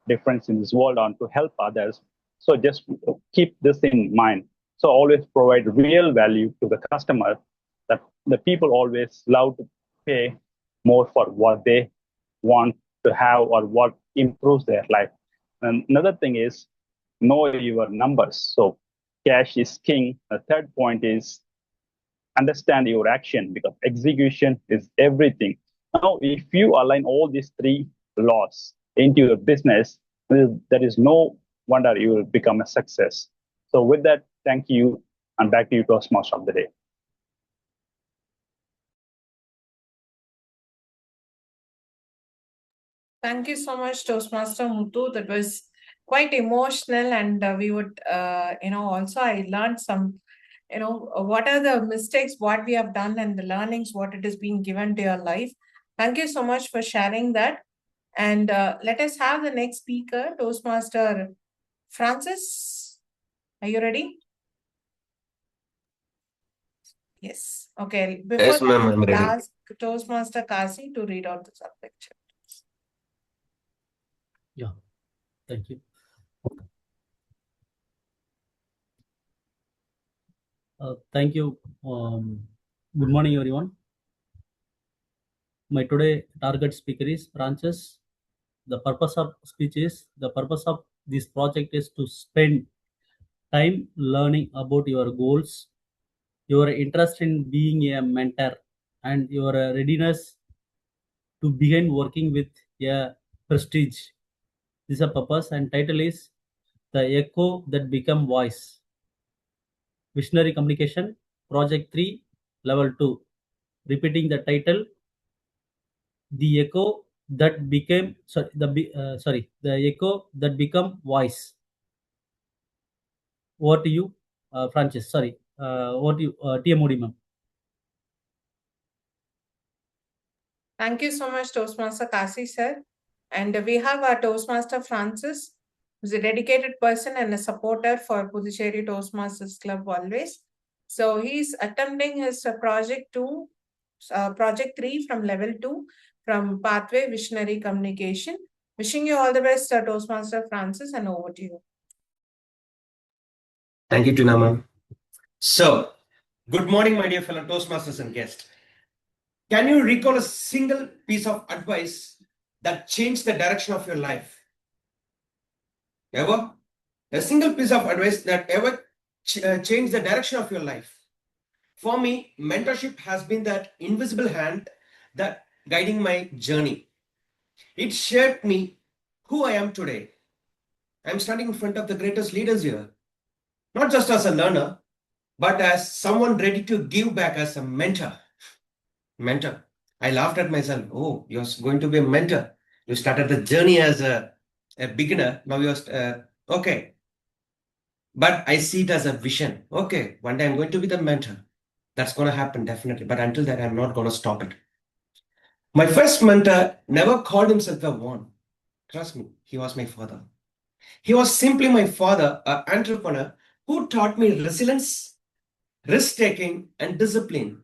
Speaker 7: difference in this world, and to help others, so just keep this in mind. So always provide real value to the customer, that the people always love to pay more for what they want to have or what improves their life. And another thing is know your numbers. So cash is king. The third point is understand your action, because execution is everything. Now, if you align all these 3 laws into your business, there is no wonder you will become a success. So with that, thank you, and back to you, Toastmaster of the day.
Speaker 1: Thank you so much, Toastmaster Muthu. That was quite emotional, and we would, also I learned some, what are the mistakes, what we have done, and the learnings, what it has been given to your life. Thank you so much for sharing that. And let us have the next speaker, Toastmaster Francis. Are you ready? Yes. Okay. Before
Speaker 2: Yes, ma'am, I'm ready.
Speaker 1: ask Toastmaster Kasi to read out the subject.
Speaker 6: Yeah, thank you. Thank you. Good morning, everyone. My today target speaker is Francis. The purpose of this project is to spend time learning about your goals, your interest in being a mentor, and your readiness to begin working with a prestige. This is a purpose, and title is The Echo That Become Voice. Visionary Communication, Project 3, Level 2. Repeating the title, The Echo That Became, The Echo That Become Voice. Over to you, Francis. Over to you, TMOD, ma'am.
Speaker 1: Thank you so much, Toastmaster Kasi sir. And we have our Toastmaster Francis, who's a dedicated person and a supporter for Puducherry Toastmasters Club always. So he's attempting his project 3 from level 2 from Pathway Visionary Communication. Wishing you all the best, Toastmaster Francis, and over to you.
Speaker 2: Thank you, Teena ma'am. So, good morning, my dear fellow Toastmasters and guests. Can you recall a single piece of advice that changed the direction of your life? Ever? A single piece of advice that ever changed the direction of your life? For me, mentorship has been that invisible hand that guiding my journey. It shaped me who I am today. I'm standing in front of the greatest leaders here, not just as a learner, but as someone ready to give back as a mentor. Mentor. I laughed at myself. Oh, you're going to be a mentor. You started the journey as a beginner. Now you're okay. But I see it as a vision. Okay, one day I'm going to be the mentor. That's going to happen definitely. But until that, I'm not going to stop it. My first mentor never called himself a one. Trust me, he was my father. He was simply my father, an entrepreneur who taught me resilience, risk-taking, and discipline.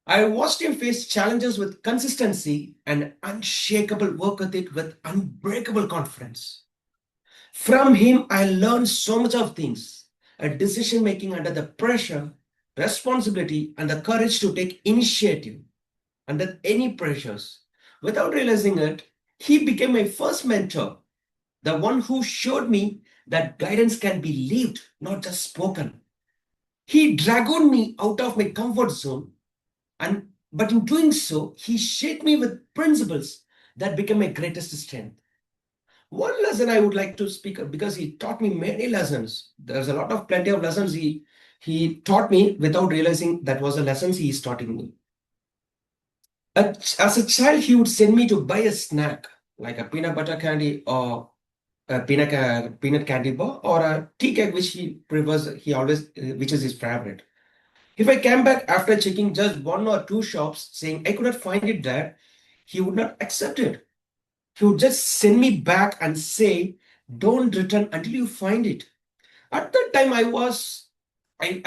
Speaker 2: I watched him face challenges with consistency and unshakable work ethic with unbreakable confidence. From him, I learned so much of things, a decision making under the pressure, responsibility, and the courage to take initiative under any pressures. Without realizing it, he became my first mentor, the one who showed me that guidance can be lived, not just spoken. He dragged me out of my comfort zone, but in doing so, he shaped me with principles that became my greatest strength. One lesson I would like to speak of, because he taught me many lessons. There's plenty of lessons he taught me without realizing that was the lessons he is teaching me. As a child, he would send me to buy a snack like a peanut butter candy or a peanut candy bar or a tea cake, which he prefers. Which is his favorite. If I came back after checking just one or two shops saying I could not find it there, he would not accept it. He would just send me back and say, "Don't return until you find it." At that time, I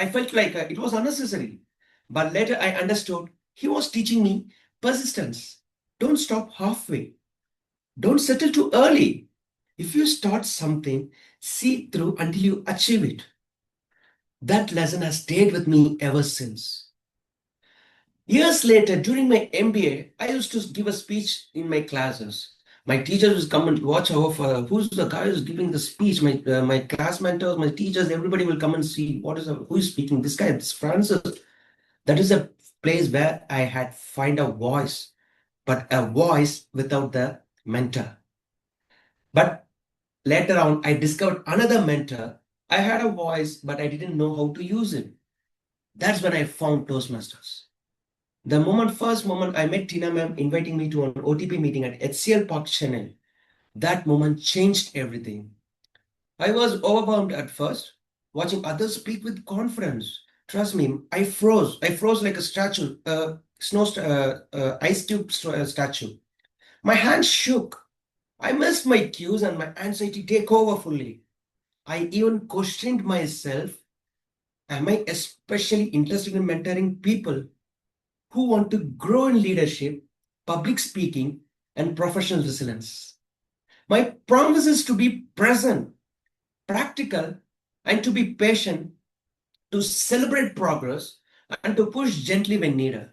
Speaker 2: felt like it was unnecessary. But later I understood he was teaching me persistence. Don't stop halfway. Don't settle too early. If you start something, see through until you achieve it. That lesson has stayed with me ever since. Years later, during my MBA, I used to give a speech in my classes. My teachers would come and watch who's the guy who's giving the speech. My class mentors, my teachers, everybody will come and see who is speaking. This guy, this Francis. That is a place where I had find a voice, but a voice without the mentor. But later on, I discovered another mentor. I had a voice, but I didn't know how to use it. That's when I found Toastmasters. The first moment I met Teena ma'am inviting me to an OTP meeting at HCL Park, Chennai, that moment changed everything. I was overwhelmed at first, watching others speak with confidence. Trust me, I froze. I froze like a statue, ice cube statue. My hands shook. I missed my cues and my anxiety take over fully. I even questioned myself. Am I especially interested in mentoring people who want to grow in leadership, public speaking, and professional resilience? My promise is to be present, practical, and to be patient, to celebrate progress, and to push gently when needed.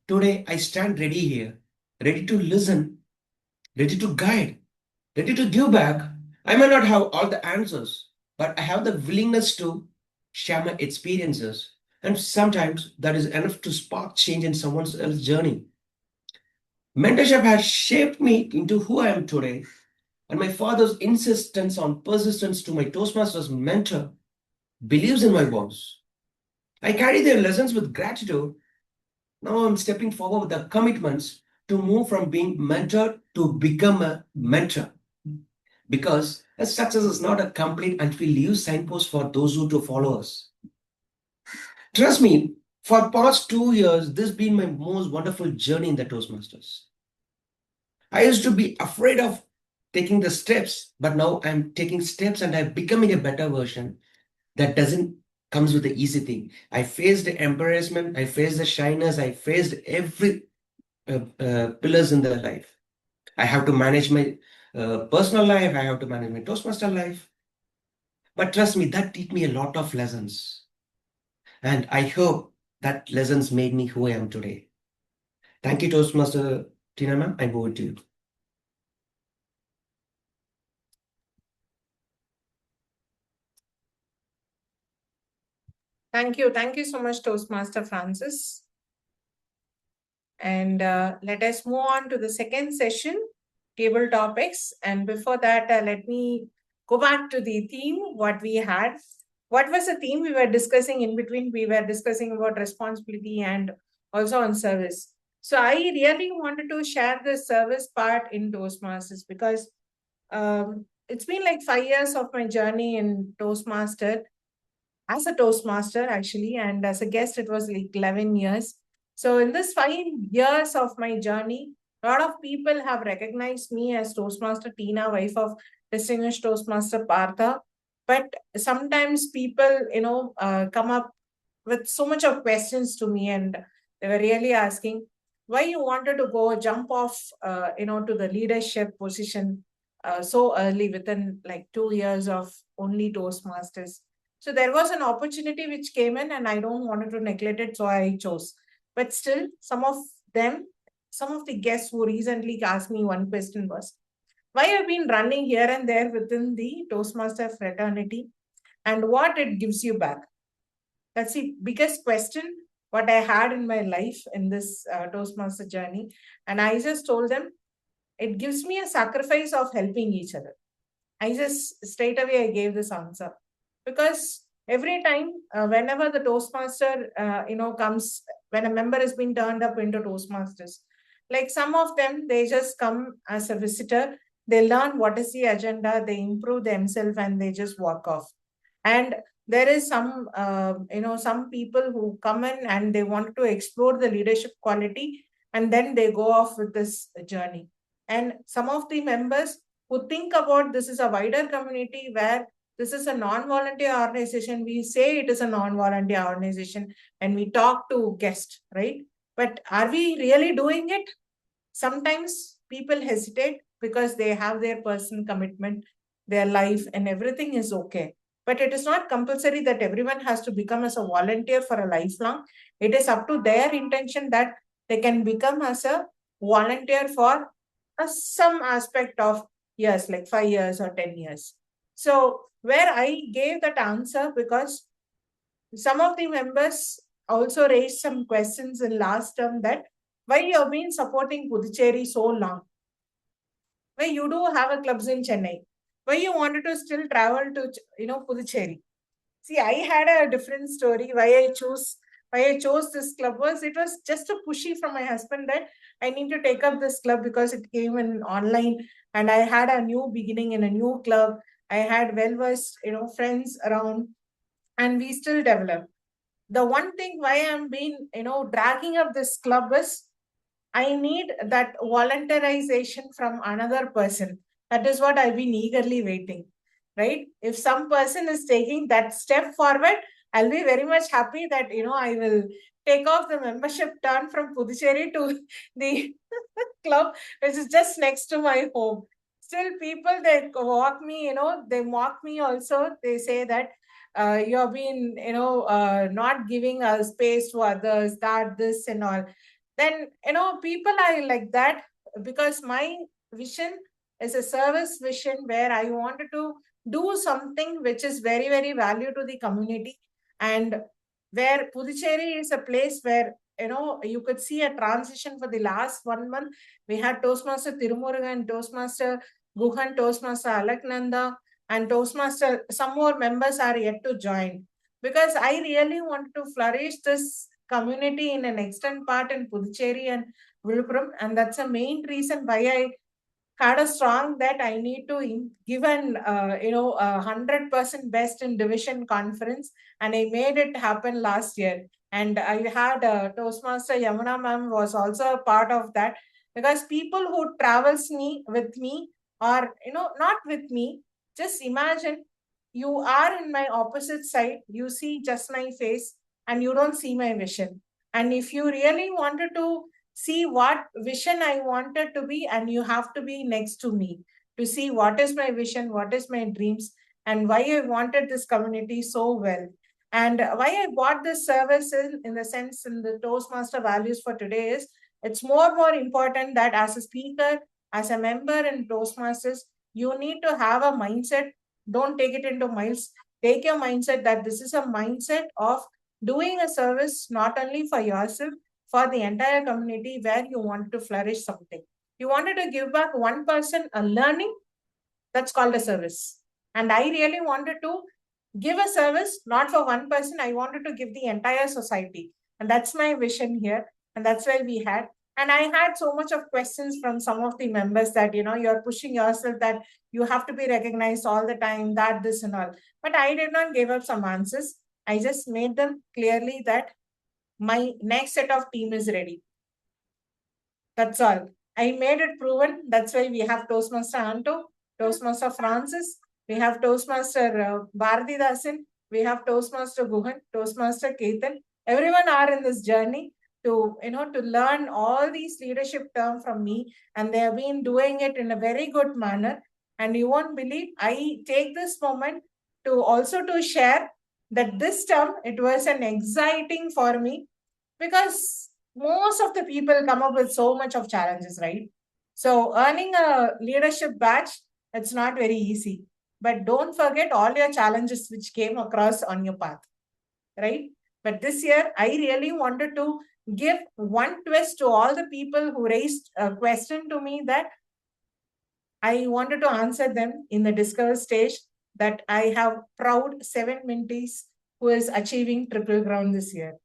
Speaker 2: Today, I stand ready here, ready to listen, ready to guide, ready to give back. I may not have all the answers, but I have the willingness to share my experiences. And sometimes that is enough to spark change in someone else's journey. Mentorship has shaped me into who I am today, and my father's insistence on persistence to my Toastmasters mentor believes in my vows. I carry their lessons with gratitude. Now I'm stepping forward with the commitments to move from being mentored to become a mentor. Because a success is not a complete until we leave signposts for those who to follow us. Trust me, for past 2 years, this has been my most wonderful journey in the Toastmasters. I used to be afraid of taking the steps, but now I'm taking steps and I'm becoming a better version. That doesn't comes with the easy thing. I faced the embarrassment, I faced the shyness, I faced every pillars in the life. I have to manage my personal life, I have to manage my Toastmaster life. But trust me, that taught me a lot of lessons. And I hope that lessons made me who I am today. Thank you, Toastmaster Teena ma'am. I go to you.
Speaker 1: Thank you. Thank you so much, Toastmaster Francis. And let us move on to the second session, table topics. And before that, let me go back to the theme, what we had. What was the theme we were discussing in between? We were discussing about responsibility and also on service. So I really wanted to share the service part in Toastmasters because it's been like 5 years of my journey in Toastmaster, as a Toastmaster actually, and as a guest, it was like 11 years. So in this 5 years of my journey, a lot of people have recognized me as Toastmaster Teena, wife of distinguished Toastmaster Partha. But sometimes people, come up with so much of questions to me, and They were really asking why you wanted to go jump off, to the leadership position so early, within like 2 years of only Toastmasters. So there was an opportunity which came in, and I don't want to neglect it, so I chose. But still, some of the guests who recently asked me one question was, why I've been running here and there within the Toastmaster fraternity and what it gives you back. That's the biggest question what I had in my life in this Toastmaster journey. And I just told them, it gives me a sacrifice of helping each other. I just straight away I gave this answer, because every time whenever the Toastmaster comes, when a member has been turned up into Toastmasters, like some of them, they just come as a visitor, they learn what is the agenda, they improve themselves, and they just walk off. And there is some some people who come in and they want to explore the leadership quality, and then they go off with this journey. And some of the members who think about this is a wider community where this is a non-volunteer organization. We say it is a non-volunteer organization and we talk to guests, right? But are we really doing it? Sometimes people hesitate because they have their personal commitment, their life, and everything is okay. But it is not compulsory that everyone has to become as a volunteer for a lifelong. It is up to their intention that they can become as a volunteer for some aspect of years, like 5 years or 10 years. So where I gave that answer, because some of the members also raised some questions in last term that why you have been supporting Puducherry so long? Why you do have a clubs in Chennai? Why you wanted to still travel to Puducherry? See, I had a different story. Why I chose this club was, it was just a pushy from my husband that I need to take up this club because it came in online and I had a new beginning in a new club. I had well-versed, friends around, and we still develop. The one thing why I'm been, dragging up this club is I need that voluntarization from another person. That is what I've been eagerly waiting, right? If some person is taking that step forward, I'll be very much happy that, I will take off the membership turn from Puducherry to the club, which is just next to my home. Still, people, they walk me, they mock me also. They say that you have been, not giving a space to others, that, this, and all. Then, people are like that because my vision is a service vision where I wanted to do something which is very, very value to the community, and where Puducherry is a place where, you could see a transition for the last 1 month. We had Toastmaster Tirumurugan, Toastmaster Guhan, Toastmaster Alaknanda, and Toastmaster, some more members are yet to join, because I really want to flourish this community in an extent part in Puducherry and Viluppuram, and that's the main reason why I had a strong that I need to give an 100% best in division conference, and I made it happen last year. And I had Toastmaster Yamuna ma'am was also a part of that, because people who travels with me, or not with me, just imagine you are in my opposite side, you see just my face and you don't see my vision. And if you really wanted to see what vision I wanted to be, and you have to be next to me to see what is my vision, what is my dreams, and why I wanted this community so well. And why I bought this service in the sense in the Toastmaster values for today is, it's more important that as a speaker, as a member in Toastmasters, you need to have a mindset. Don't take it into miles. Take your mindset that this is a mindset of doing a service not only for yourself, for the entire community, where you want to flourish something. You wanted to give back one person a learning, that's called a service. And I really wanted to give a service, not for one person. I wanted to give the entire society. And that's my vision here. And that's why we had. And I had so much of questions from some of the members that, you're pushing yourself, that you have to be recognized all the time, that, this, and all. But I did not give up some answers. I just made them clearly that my next set of team is ready. That's all. I made it proven. That's why we have Toastmaster Anto, Toastmaster Francis, we have Toastmaster Bharati Dasan, we have Toastmaster Guhan, Toastmaster Ketan. Everyone are in this journey. to, to learn all these leadership terms from me, and they have been doing it in a very good manner. And you won't believe, I take this moment to also to share that this term, it was an exciting for me, because most of the people come up with so much of challenges, right? So earning a leadership badge, it's not very easy. But don't forget all your challenges which came across on your path, right? But this year, I really wanted to give one twist to all the people who raised a question to me, that I wanted to answer them in the discover stage, that I have proud 7 mentees who is achieving triple crown this year.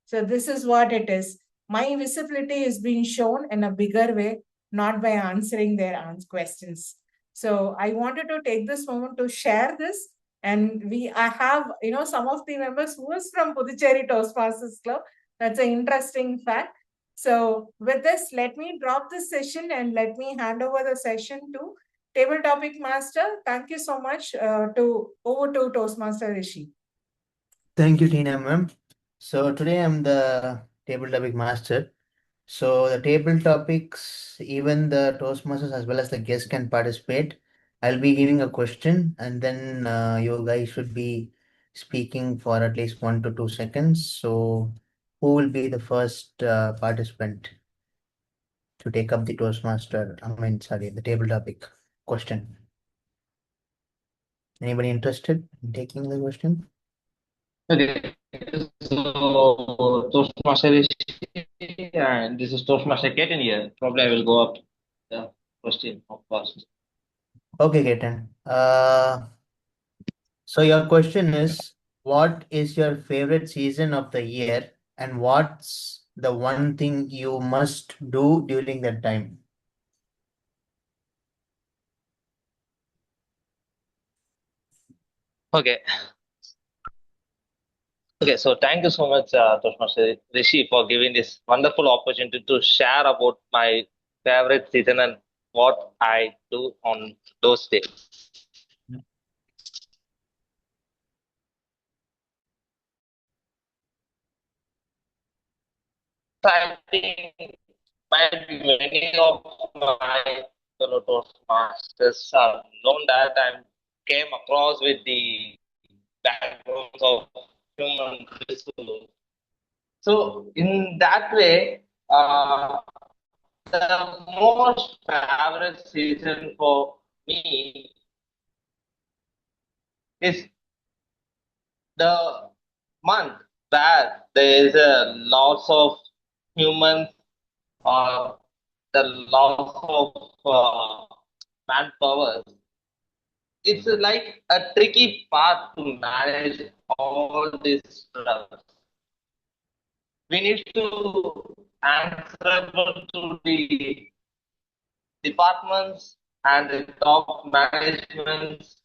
Speaker 1: So this is what it is. My visibility is being shown in a bigger way, not by answering their questions. So I wanted to take this moment to share this. And I have, some of the members who is from Puducherry Toastmasters Club. That's an interesting fact. So with this, let me drop this session and let me hand over the session to Table Topic Master. Thank you so much. Over to Toastmaster Rishi.
Speaker 10: Thank you, Teena ma'am. So today I'm the table topic master. So the table topics, even the Toastmasters as well as the guests can participate. I'll be giving a question, and then you guys should be speaking for at least 1 to 2 seconds. So who will be the first participant to take up the Toastmaster? The table topic question. Anybody interested in taking the question?
Speaker 9: Okay, so Toastmaster is and this is Toastmaster Ketan here. Probably I will go up the question first.
Speaker 10: Okay, Ketan. So your question is, what is your favorite season of the year, and what's the one thing you must do during that time?
Speaker 9: Okay. Okay, so thank you so much, Toastmaster Rishi, for giving this wonderful opportunity to share about my favorite season and what I do on those days. So I think many of my fellow Toastmasters have known that I came across with the backgrounds of human resources. So in that way, the most favorite season for me is the month where there is a loss of humans or the loss of manpower. It's like a tricky path to manage all these struggles. We need to answerable to the departments and the top managements,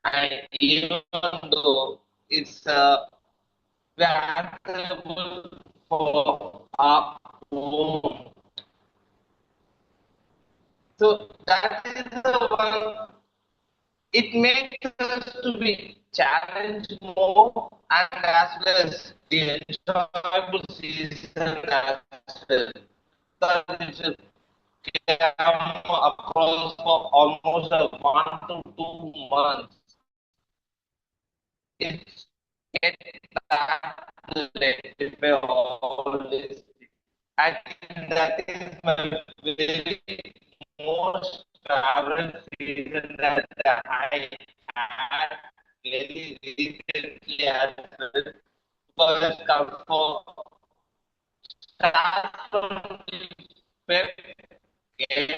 Speaker 9: and even though it's we are answerable for our own. So that is the one. It makes us to be challenged more, and as well as the enjoyable season as well. So it should come across for almost 1 to 2 months. It's get that to rectify all this. I think that is my very most favorite season that I had very recently as well. Because come for start from the Feb game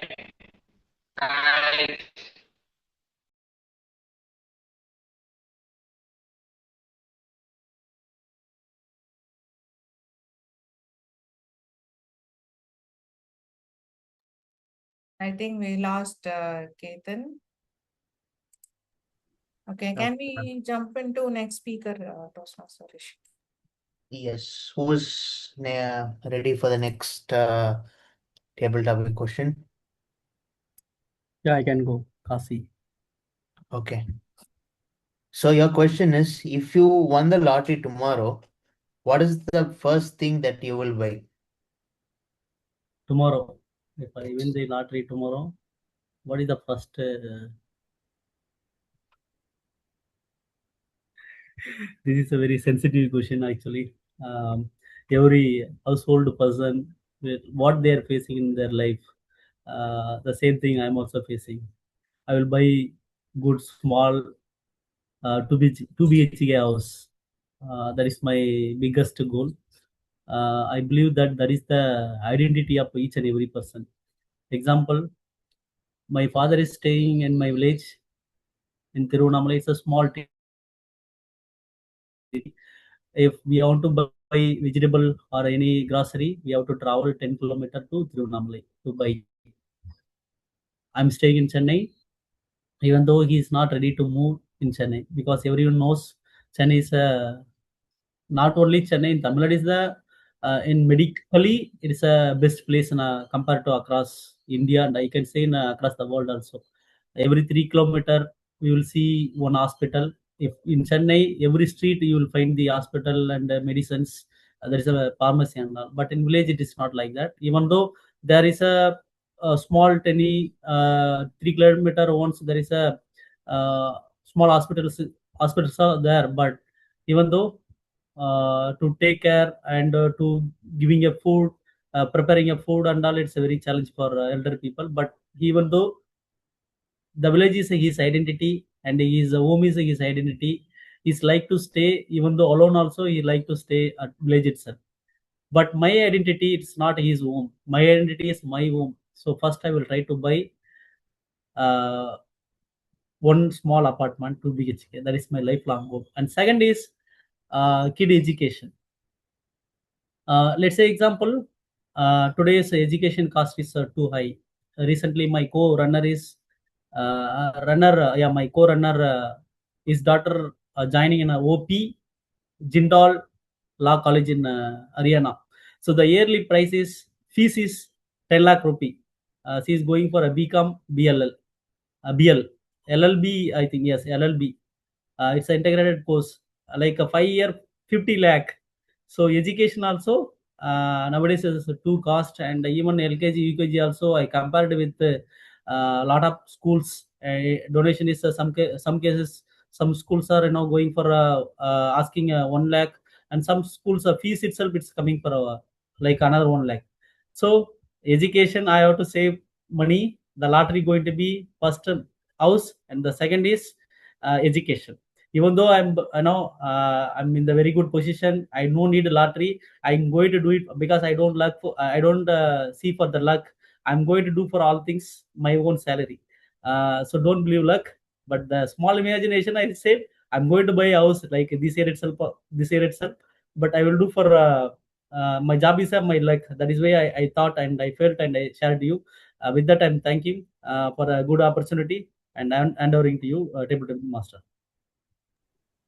Speaker 9: and
Speaker 1: I think we lost Ketan. Okay, can we jump into next speaker, Toastmaster Rishi?
Speaker 10: Yes, who's ready for the next table topic question?
Speaker 6: Yeah, I can go. Kasi.
Speaker 10: Okay. So your question is, if you won the lottery tomorrow, what is the first thing that you will buy?
Speaker 6: tomorrow, if I win the lottery tomorrow, what is the first? This is a very sensitive question actually. Every household person with what they are facing in their life, the same thing I am also facing. I will buy good small 2 BHK house. That is my biggest goal. I believe that is the identity of each and every person. Example, my father is staying in my village in Tirunamala. It's a small city. If we want to buy vegetable or any grocery, we have to travel 10 kilometers to Tirunamala to buy. I'm staying in Chennai, even though he is not ready to move in Chennai, because everyone knows Chennai is not only Chennai, in Tamil Nadu is the in medically it is a best place compared to across India, and I can say across the world also. Every 3 kilometers we will see one hospital. If in Chennai, every street you will find the hospital and medicines. There is a pharmacy and all. But in village it is not like that. Even though there is a small tiny 3 kilometer once there is a small hospitals are there, but even though to take care and to giving a food, preparing a food and all, it's a very challenge for elder people. But even though the village is his identity and his home is his identity, he's like to stay even though alone also he like to stay at village itself. But my identity, it's not his home. My identity is my home. So first I will try to buy uh, one small apartment, 2 BHK. That is my lifelong goal. And second is kid education. Let's say example, today's education cost is too high. Recently, my co-runner is my co-runner, his daughter joining in a OP Jindal Law College in Haryana. So the yearly fees is 10 lakh rupee. She is going for a BCom BLL, BL, LLB, I think, yes, LLB. It's an integrated course, like a 5 year, 50 lakh. So education also nowadays is too cost, and even LKG, UKG also I compared with a lot of schools. Donation is some cases, some schools are going for asking 1 lakh, and some schools fees itself it's coming for like another 1 lakh. So education I have to save money. The lottery going to be first house, and the second is education. Even though I'm in the very good position, I don't need a lottery. I'm going to do it because I don't see for the luck. I'm going to do for all things my own salary. So don't believe luck, but the small imagination, I said I'm going to buy a house like this year itself, but I will do for my job is my luck. That is why I thought and I felt and I shared you. With that, I'm thanking for a good opportunity, and I'm handing to you, Table Master.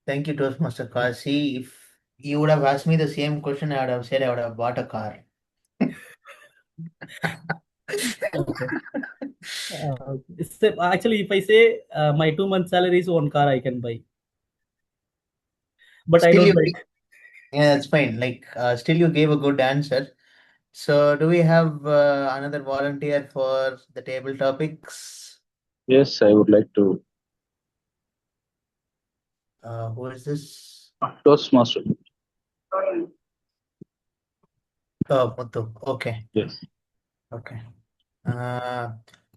Speaker 10: Thank you, Toastmaster Kasi. If you would have asked me the same question, I would have said I would have bought a car.
Speaker 6: Okay. Actually, if I say my 2 month salary is one car, I can buy. But I don't like.
Speaker 10: Yeah, that's fine. Like, still you gave a good answer. So, do we have another volunteer for the table topics?
Speaker 7: Yes, I would like to.
Speaker 10: Who is this?
Speaker 7: Toastmaster.
Speaker 10: Oh, Muthu. Okay.
Speaker 7: Yes.
Speaker 10: Okay.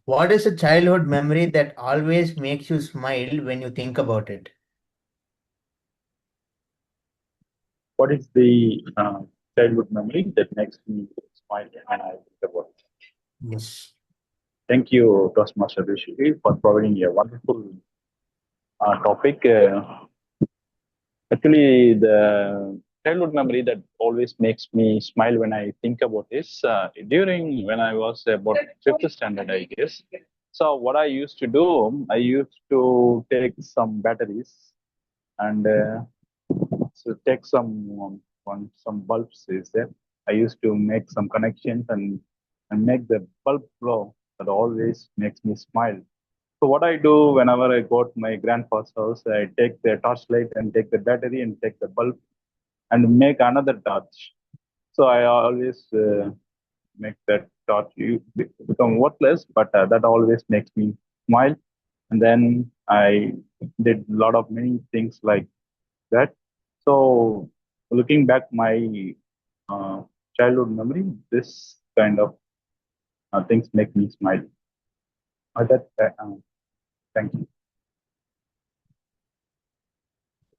Speaker 10: What is a childhood memory that always makes you smile when you think about it?
Speaker 7: What is the childhood memory that makes me smile when I think about it?
Speaker 10: Yes.
Speaker 7: Thank you, Toastmaster Rishi, for providing a wonderful topic. Actually, the childhood memory that always makes me smile when I think about this during when I was about fifth standard, I guess. So what I used to do, I used to take some batteries and so take some bulbs is there. I used to make some connections and make the bulb glow. That always makes me smile. So what I do whenever I go to my grandpa's house, I take the torchlight and take the battery and take the bulb and make another torch. So I always make that start to become worthless, but that always makes me smile. And then I did a lot of many things like that. So looking back my childhood memory, this kind of things make me smile. Thank you.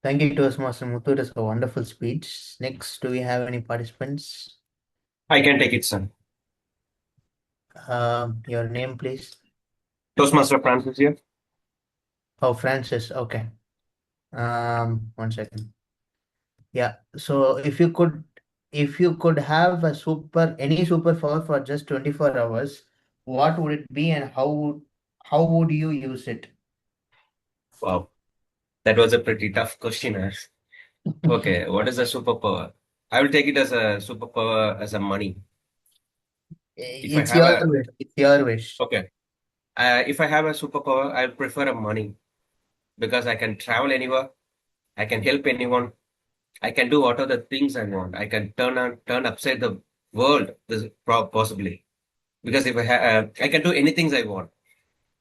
Speaker 10: Thank you, Toastmaster Muthu. It is a wonderful speech. Next, do we have any participants?
Speaker 2: I can take it, sir.
Speaker 10: Your name, please.
Speaker 2: Toastmaster Francis here.
Speaker 10: Oh, Francis. Okay. 1 second. Yeah. So if you could have any superpower for just 24 hours, what would it be and how would you use it?
Speaker 2: Wow, that was a pretty tough question. Okay, what is a superpower? I will take it as a superpower as a money. If I
Speaker 10: It's
Speaker 2: have
Speaker 10: your wish. It's your wish.
Speaker 2: okay, if I have a superpower, I prefer a money because I can travel anywhere, I can help anyone, I can do whatever the things I want. I can turn upside the world, possibly. Because if I can do anything I want.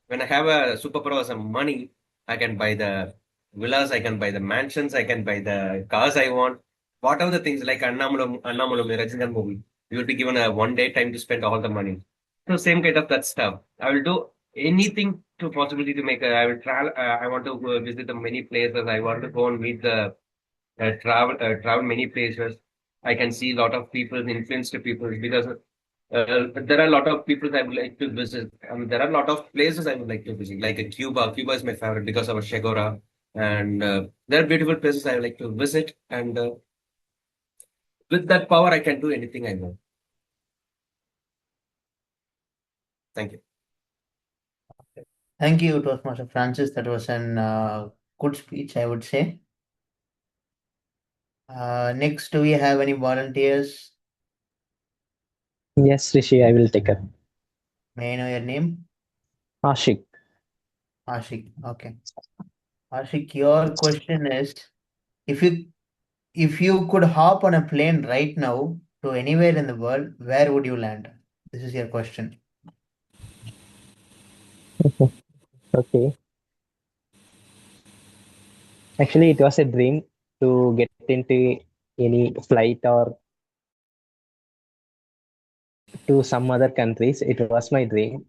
Speaker 2: When I have a superpower as a money, I can buy the villas, I can buy the mansions, I can buy the cars I want. Whatever the things like Annamulam Rajinikanth movie, you will be given a 1 day time to spend all the money. So same kind of that stuff. I will do anything to possibility to make. I will travel. I want to go visit the many places. I want to go and meet the travel many places. I can see a lot of people, influenced people because there are a lot of people I would like to visit. There are a lot of places I would like to visit, like Cuba. Cuba is my favorite because of Shegora, and there are beautiful places I would like to visit. And with that power, I can do anything I want. Thank you.
Speaker 10: Thank you, Toastmaster Francis. That was an good speech, I would say. Next, do we have any volunteers?
Speaker 11: Yes, Rishi, I will take it.
Speaker 10: May I know your name?
Speaker 11: Ashik.
Speaker 10: Ashik. Okay. Ashik, your question is, if you could hop on a plane right now to anywhere in the world, where would you land? This is your question.
Speaker 11: Okay. Actually, it was a dream to get into any flight or to some other countries. It was my dream,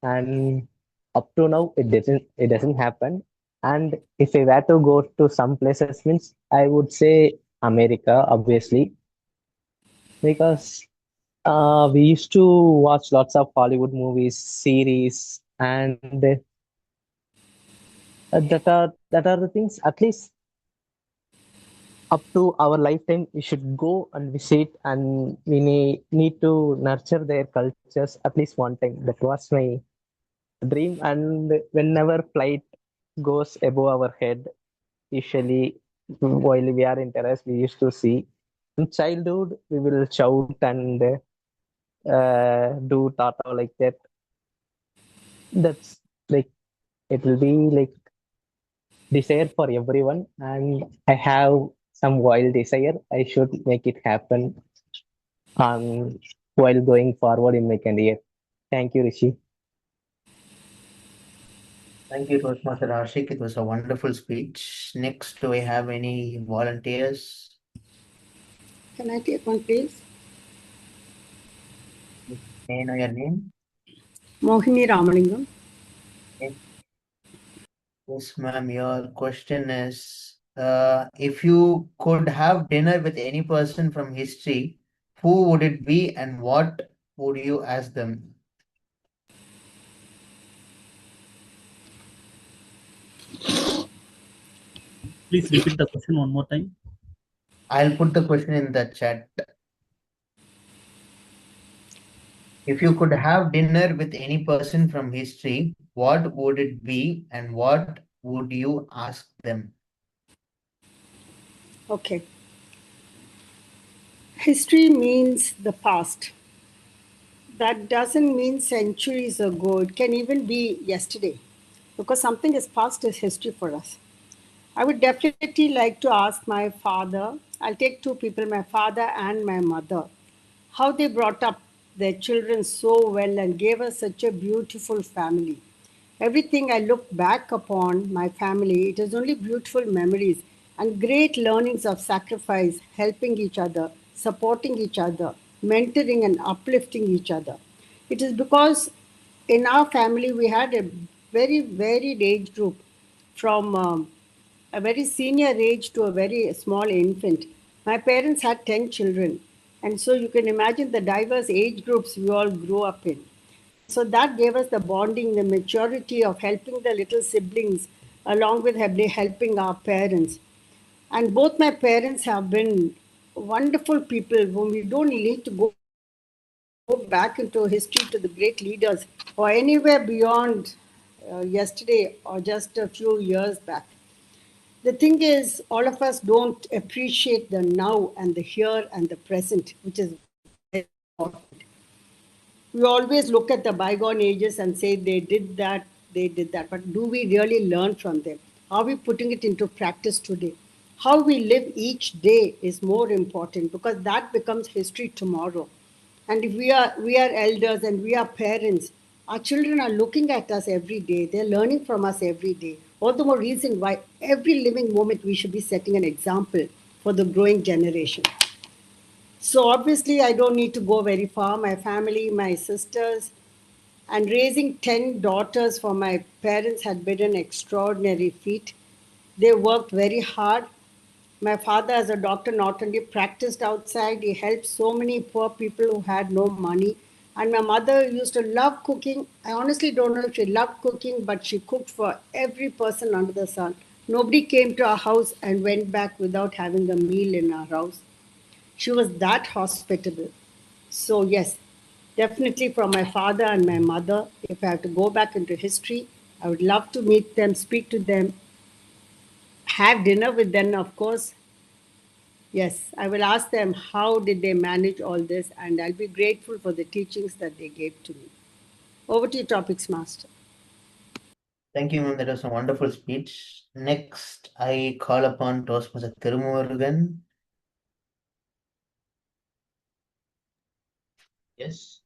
Speaker 11: and up to now, it doesn't happen. And if I were to go to some places, means I would say America, obviously, because we used to watch lots of Hollywood movies, series, and that are the things. At least up to our lifetime, we should go and visit, and we need to nurture their cultures at least one time. That was my dream. And whenever flight goes above our head, usually while we are in terrace, we used to see. In childhood, we will shout and do tata like that. That's like it will be like desire for everyone, and I have some wild desire. I should make it happen while going forward in my career. Thank you, Rishi.
Speaker 10: Thank you, Toastmaster Ashik. It was a wonderful speech. Next, do we have any volunteers?
Speaker 12: Can I take one, please?
Speaker 10: May I know your name?
Speaker 12: Mohini Ramalingam.
Speaker 10: Yes, ma'am. Your question is, if you could have dinner with any person from history, who would it be and what would you ask them?
Speaker 6: Please repeat the question one more time.
Speaker 10: I'll put the question in the chat. If you could have dinner with any person from history, what would it be and what would you ask them?
Speaker 12: Okay. History means the past. That doesn't mean centuries ago. It can even be yesterday. Because something is past is history for us. I would definitely like to ask my father. I'll take two people, my father and my mother, how they brought up their children so well and gave us such a beautiful family. Everything I look back upon my family, it is only beautiful memories and great learnings of sacrifice, helping each other, supporting each other, mentoring and uplifting each other. It is because in our family we had a very varied age group from a very senior age to a very small infant. My parents had 10 children. And so you can imagine the diverse age groups we all grew up in. So that gave us the bonding, the maturity of helping the little siblings along with helping our parents. And both my parents have been wonderful people whom we don't need to go back into history to the great leaders or anywhere beyond yesterday or just a few years back. The thing is, all of us don't appreciate the now and the here and the present, which is very important. We always look at the bygone ages and say they did that, but do we really learn from them? Are we putting it into practice today? How we live each day is more important because that becomes history tomorrow. And if we are elders and we are parents, our children are looking at us every day. They're learning from us every day. All the more reason why every living moment we should be setting an example for the growing generation. So obviously, I don't need to go very far. My family, my sisters, and raising 10 daughters for my parents had been an extraordinary feat. They worked very hard. My father, as a doctor, not only practiced outside, he helped so many poor people who had no money. And my mother used to love cooking. I honestly don't know if she loved cooking, but she cooked for every person under the sun. Nobody came to our house and went back without having a meal in our house. She was that hospitable. So, yes, definitely from my father and my mother, if I have to go back into history, I would love to meet them, speak to them, have dinner with them, of course. Yes, I will ask them how did they manage all this, and I'll be grateful for the teachings that they gave to me. Over to you, Topics Master.
Speaker 10: Thank you, ma'am. That was a wonderful speech. Next, I call upon Toastmaster Thirumurugan.
Speaker 4: Yes.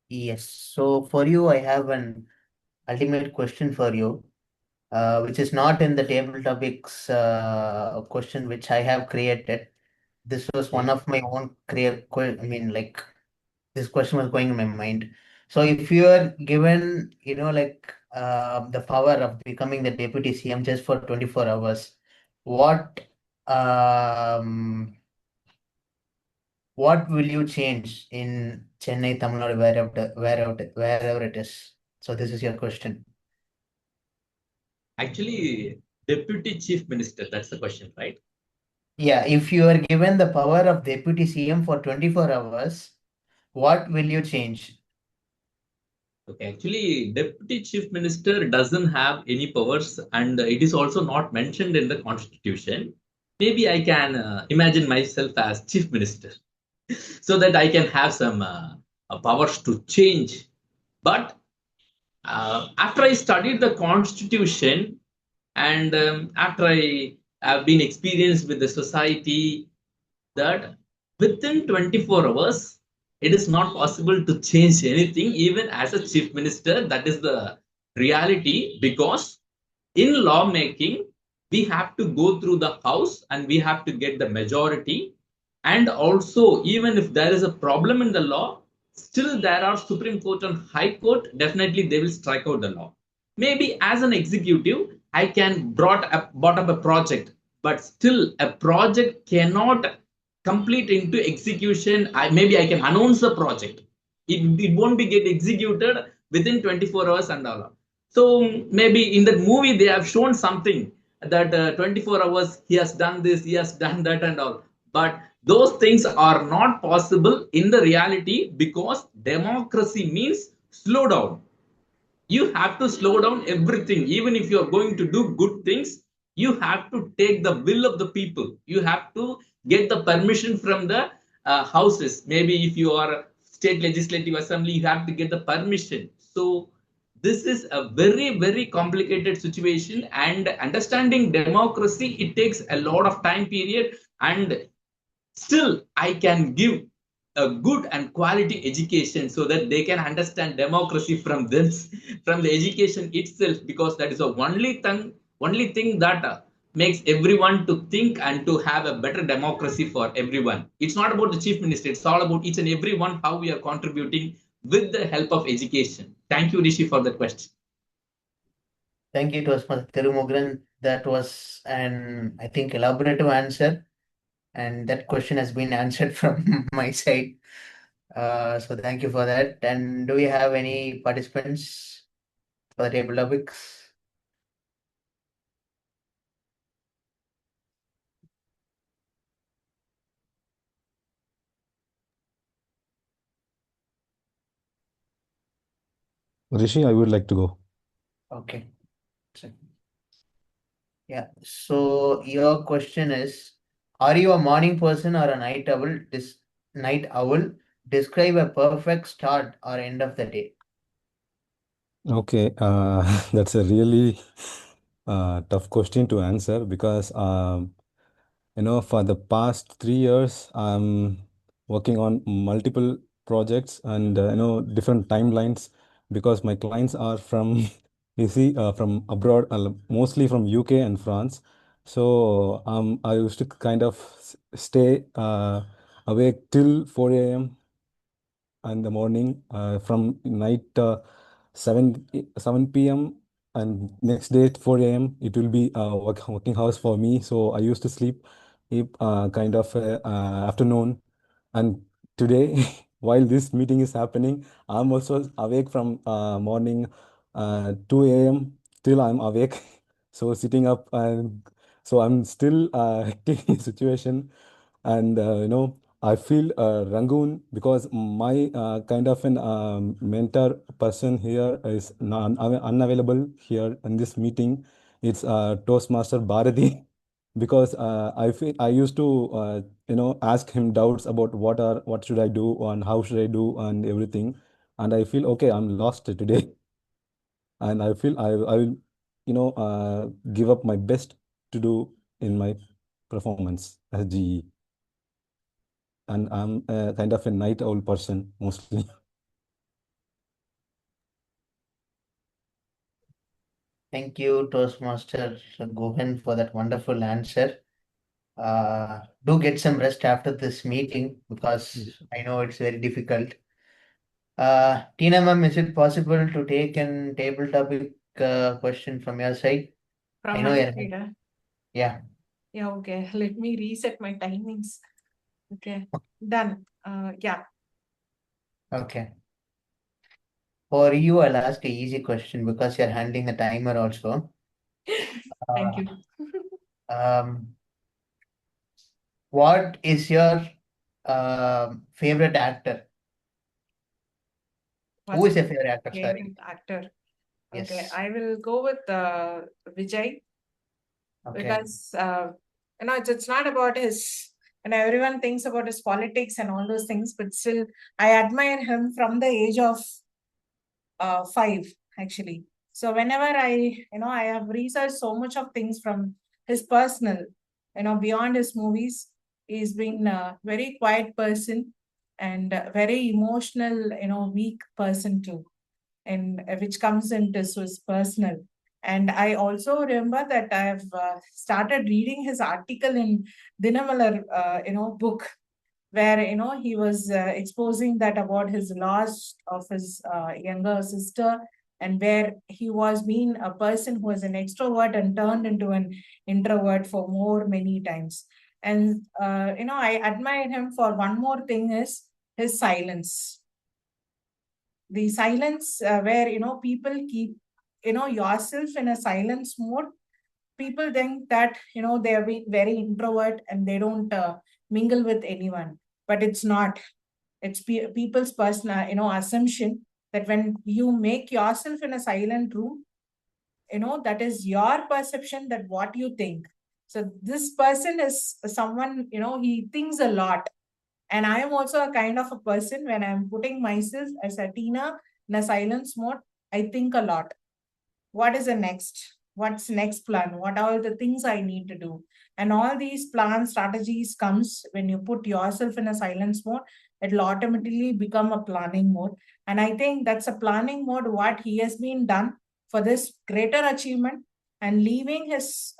Speaker 10: Yes. So for you, I have an ultimate question for you, which is not in the table topics question which I have created. This was one of my own this question was going in my mind. So if you are given, the power of becoming the deputy CM just for 24 hours, what what will you change in Chennai, Tamil Nadu, wherever it is? So this is your question.
Speaker 4: Actually, Deputy Chief Minister, that's the question, right?
Speaker 10: Yeah, if you are given the power of deputy CM for 24 hours, what will you change?
Speaker 4: Okay, actually, Deputy Chief Minister doesn't have any powers, and it is also not mentioned in the Constitution. Maybe I can imagine myself as Chief Minister so that I can have some powers to change. But after I studied the Constitution and after I have been experienced with the society, that within 24 hours, it is not possible to change anything, even as a chief minister. That is the reality, because in lawmaking, we have to go through the house and we have to get the majority. And also, even if there is a problem in the law, still there are Supreme Court and High Court, definitely they will strike out the law. Maybe as an executive, I can brought up a project, but still a project cannot complete into execution. Maybe I can announce a project. It won't be get executed within 24 hours and all. So maybe in that movie they have shown something that 24 hours he has done this, he has done that and all. But those things are not possible in the reality, because democracy means slow down. You have to slow down everything. Even if you are going to do good things, you have to take the will of the people. You have to get the permission from the houses. Maybe if you are state legislative assembly, you have to get the permission. So this is a very, very complicated situation, and understanding democracy, it takes a lot of time period. And still I can give a good and quality education so that they can understand democracy from this, from the education itself, because that is the only thing that makes everyone to think and to have a better democracy for everyone. It's not about the chief minister, it's all about each and everyone, how we are contributing with the help of education. Thank you, Rishi, for that question.
Speaker 10: Thank you, Toastmaster Tirumugan. That was an, I think, elaborative answer. And that question has been answered from my side. So thank you for that. And do we have any participants for the table topics?
Speaker 3: Rishi, I would like to go.
Speaker 10: Okay. Yeah. So your question is, are you a morning person or a night owl? Night owl. Describe a perfect start or end of the day.
Speaker 3: Okay, that's a really tough question to answer because for the past 3 years, I'm working on multiple projects and different timelines because my clients are from from abroad, mostly from UK and France. So I used to kind of stay awake till 4 a.m. in the morning, from night 7 p.m. and next day at 4 a.m. it will be working hours for me. So I used to sleep kind of afternoon. And today, while this meeting is happening, I'm also awake from morning 2 a.m. till I'm awake. So sitting up, and so I'm still taking situation. And I feel Rangoon because my kind of an mentor person here is unavailable here in this meeting. It's Toastmaster Bharati because I used to ask him doubts about what should I do and how should I do and everything, and I feel okay, I'm lost today, and I feel I will give up my best to do in my performance as GE. And I'm kind of a night owl person mostly.
Speaker 10: Thank you, Toastmaster Gohan, for that wonderful answer. Do get some rest after this meeting because I know it's very difficult. Teena ma'am, is it possible to take an table topic question from your side?
Speaker 1: From
Speaker 10: I know
Speaker 1: my
Speaker 10: you're
Speaker 1: side,
Speaker 10: yeah.
Speaker 1: Yeah, okay. Let me reset my timings. Okay, done. Yeah.
Speaker 10: Okay. For you, I'll ask a easy question because you're handling the timer also.
Speaker 1: Thank you.
Speaker 10: What is your favorite actor? Who
Speaker 1: What's
Speaker 10: is your
Speaker 1: my
Speaker 10: favorite actor? Sorry.
Speaker 1: favorite actor? Okay,
Speaker 10: Yes.
Speaker 1: I will go with Vijay
Speaker 10: Okay.
Speaker 1: because it's not about his, everyone thinks about his politics and all those things, but still I admire him from the age of 5 actually. So whenever I have researched so much of things from his personal, beyond his movies. He's been a very quiet person and a very emotional, weak person too, and which comes into his personal. And I also remember that I have started reading his article in Dinamalar, book, where he was exposing that about his loss of his younger sister, and where he was being a person who was an extrovert and turned into an introvert for many times. And I admire him for one more thing, is his silence. The silence where people keep yourself in a silence mode. People think that they are being very introvert and they don't mingle with anyone, but it's not. It's people's personal assumption that when you make yourself in a silent room, that is your perception, that what you think. So this person is someone, he thinks a lot. And I am also a kind of a person, when I'm putting myself as a Teena in a silence mode, I think a lot. What is the next? What's next plan? What are the things I need to do? And all these plan strategies comes when you put yourself in a silence mode, it'll automatically become a planning mode. And I think that's a planning mode, what he has been done for this greater achievement, and leaving his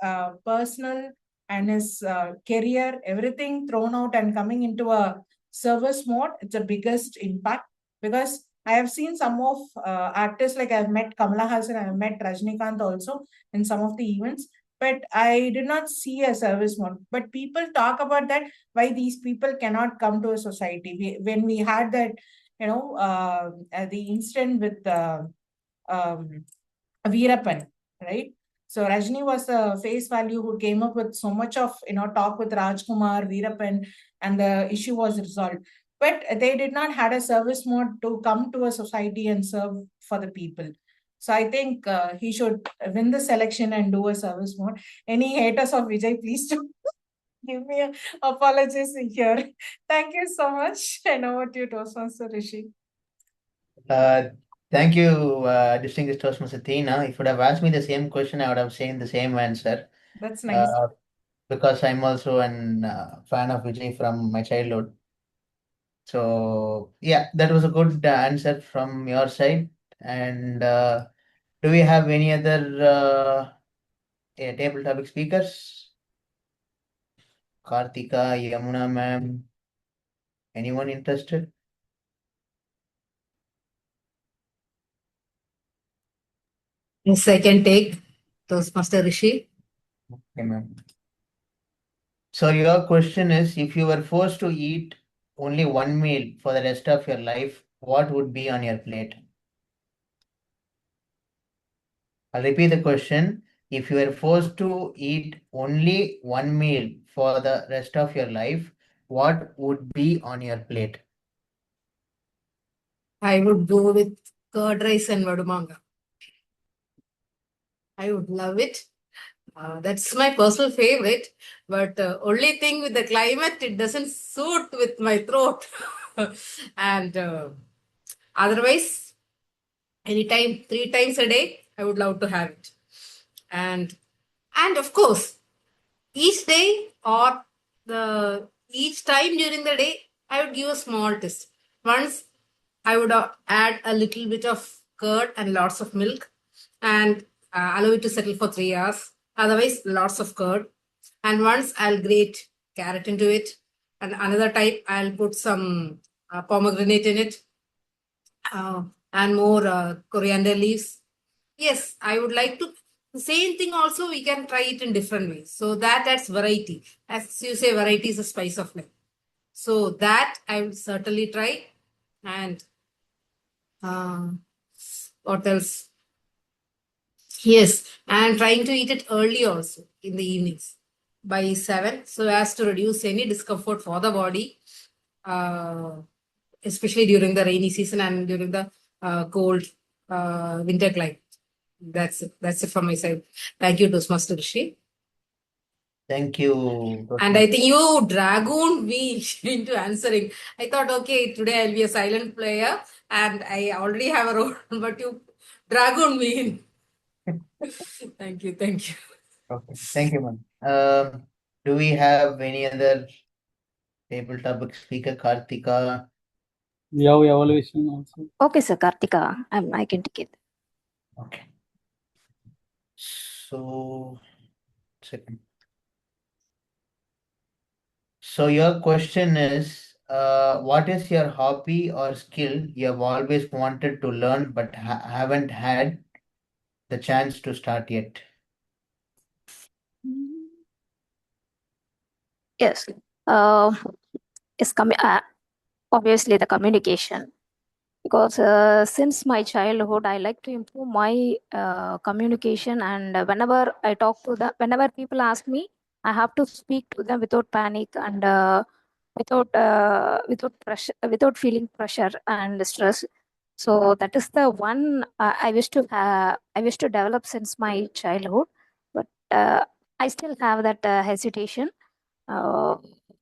Speaker 1: personal and his career, everything thrown out and coming into a service mode. It's the biggest impact, because I have seen some of actors, like I've met Kamala Hassan, I've met Rajnikant also in some of the events, but I did not see a service mode. But people talk about that, why these people cannot come to a society. When we had that, the incident with Veerappan, right? So Rajni was the face value who came up with so much of, talk with Rajkumar, Veerappan, and the issue was resolved. But they did not had a service mode to come to a society and serve for the people. So I think he should win the selection and do a service mode. Any haters of Vijay, please do give me an apologies here. Thank you so much. And over to you, Toastmaster Rishi.
Speaker 10: Thank you, distinguished Toastmaster Teena. If you would have asked me the same question, I would have said the same answer.
Speaker 1: That's nice.
Speaker 10: Because I'm also an fan of Vijay from my childhood. So yeah, that was a good answer from your side. And do we have any other table topic speakers? Karthika, Yamuna ma'am, anyone interested?
Speaker 5: Yes, I can take Toastmaster Rishi.
Speaker 10: Okay, ma'am. So your question is, if you were forced to eat only one meal for the rest of your life, what would be on your plate? I'll repeat the question. If you were forced to eat only one meal for the rest of your life, what would be on your plate?
Speaker 5: I would go with curd rice and vadumanga. I would love it. That's my personal favorite, but only thing with the climate, it doesn't suit with my throat. And otherwise, anytime, 3 times a day, I would love to have it. And of course, each day or each time during the day, I would give a small test. Once I would add a little bit of curd and lots of milk, and allow it to settle for 3 hours. Otherwise, lots of curd. And once I'll grate carrot into it. And another time I'll put some pomegranate in it, and more coriander leaves. Yes, I would like to. The same thing also, we can try it in different ways. So that's variety. As you say, variety is a spice of life. So that I will certainly try. And what else? Yes, and trying to eat it early also in the evenings by 7, so as to reduce any discomfort for the body, especially during the rainy season and during the cold winter climate. That's it. That's it from my side. Thank you, Toastmaster Rishi.
Speaker 10: Thank you.
Speaker 5: And I think you dragooned me into answering. I thought, okay, today I'll be a silent player and I already have a role, but you dragooned me in. Thank you. Thank you.
Speaker 10: Okay. Thank you, ma'am. Do we have any other table topic speaker? Karthika?
Speaker 6: We have evaluation also.
Speaker 13: Okay, sir, Karthika, I can take it.
Speaker 10: Okay. So, second. So your question is, what is your hobby or skill you have always wanted to learn but haven't had the chance to start yet?
Speaker 13: Yes. It's obviously the communication, because since my childhood, I like to improve my communication, and whenever people ask me, I have to speak to them without panic and without pressure, without feeling pressure and stress. So that is the one I wish to develop since my childhood, but I still have that hesitation.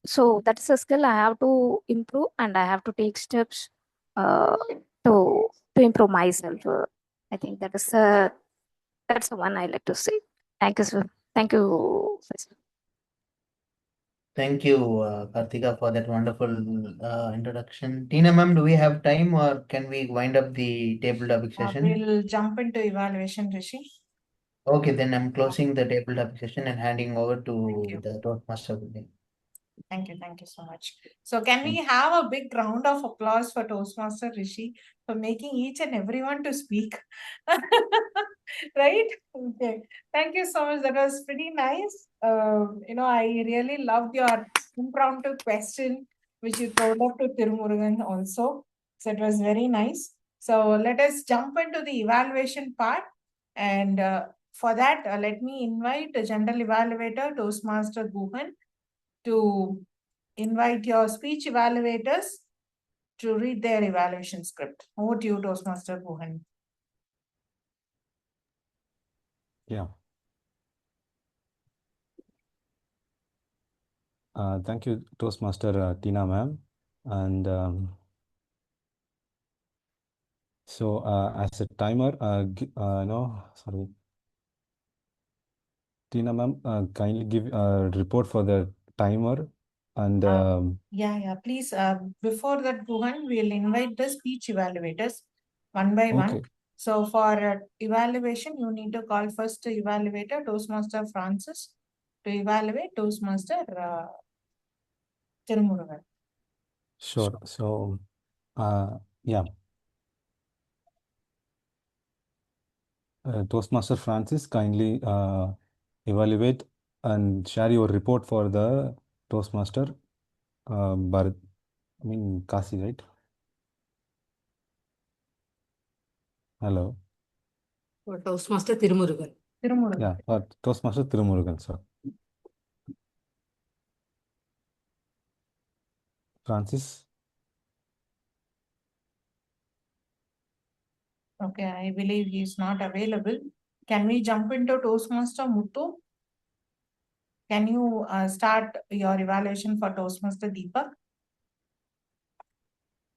Speaker 13: So that's a skill I have to improve, and I have to take steps uh, to improve myself. I think that's the one I like to say. Thank you, sir. Thank you.
Speaker 10: Thank you, Karthika, for that wonderful introduction. Teena ma'am, do we have time or can we wind up the table topic session?
Speaker 1: We'll jump into evaluation, Rishi.
Speaker 10: Okay, then I'm closing the table topic session and handing over to the Toastmaster.
Speaker 1: Thank you so much. So can we have a big round of applause for Toastmaster Rishi for making each and everyone to speak? Right? Okay. Thank you so much. That was pretty nice. I really loved your impromptu question, which you told up to Tirumurugan also. So it was very nice. So let us jump into the evaluation part. And for that, let me invite the general evaluator, Toastmaster Guhan, to invite your speech evaluators to read their evaluation script. Over to you, Toastmaster Guhan.
Speaker 3: Yeah. Thank you, Toastmaster Teena ma'am. And so as a timer, sorry. Teena ma'am, kindly give a report for the timer and
Speaker 1: Please, before that, Guhan, we'll invite the speech evaluators one by one. So for evaluation, you need to call first the evaluator, Toastmaster Francis, to evaluate Toastmaster Tirumurugan.
Speaker 3: Sure. So, yeah. Toastmaster Francis, kindly evaluate and share your report for the Toastmaster Kasi, right? Hello.
Speaker 5: For Toastmaster Tirumurugan.
Speaker 3: Yeah, Toastmaster Tirumurugan, sir. Francis.
Speaker 1: Okay, I believe he is not available. Can we jump into Toastmaster Muthu? Can you start your evaluation for Toastmaster Deepak?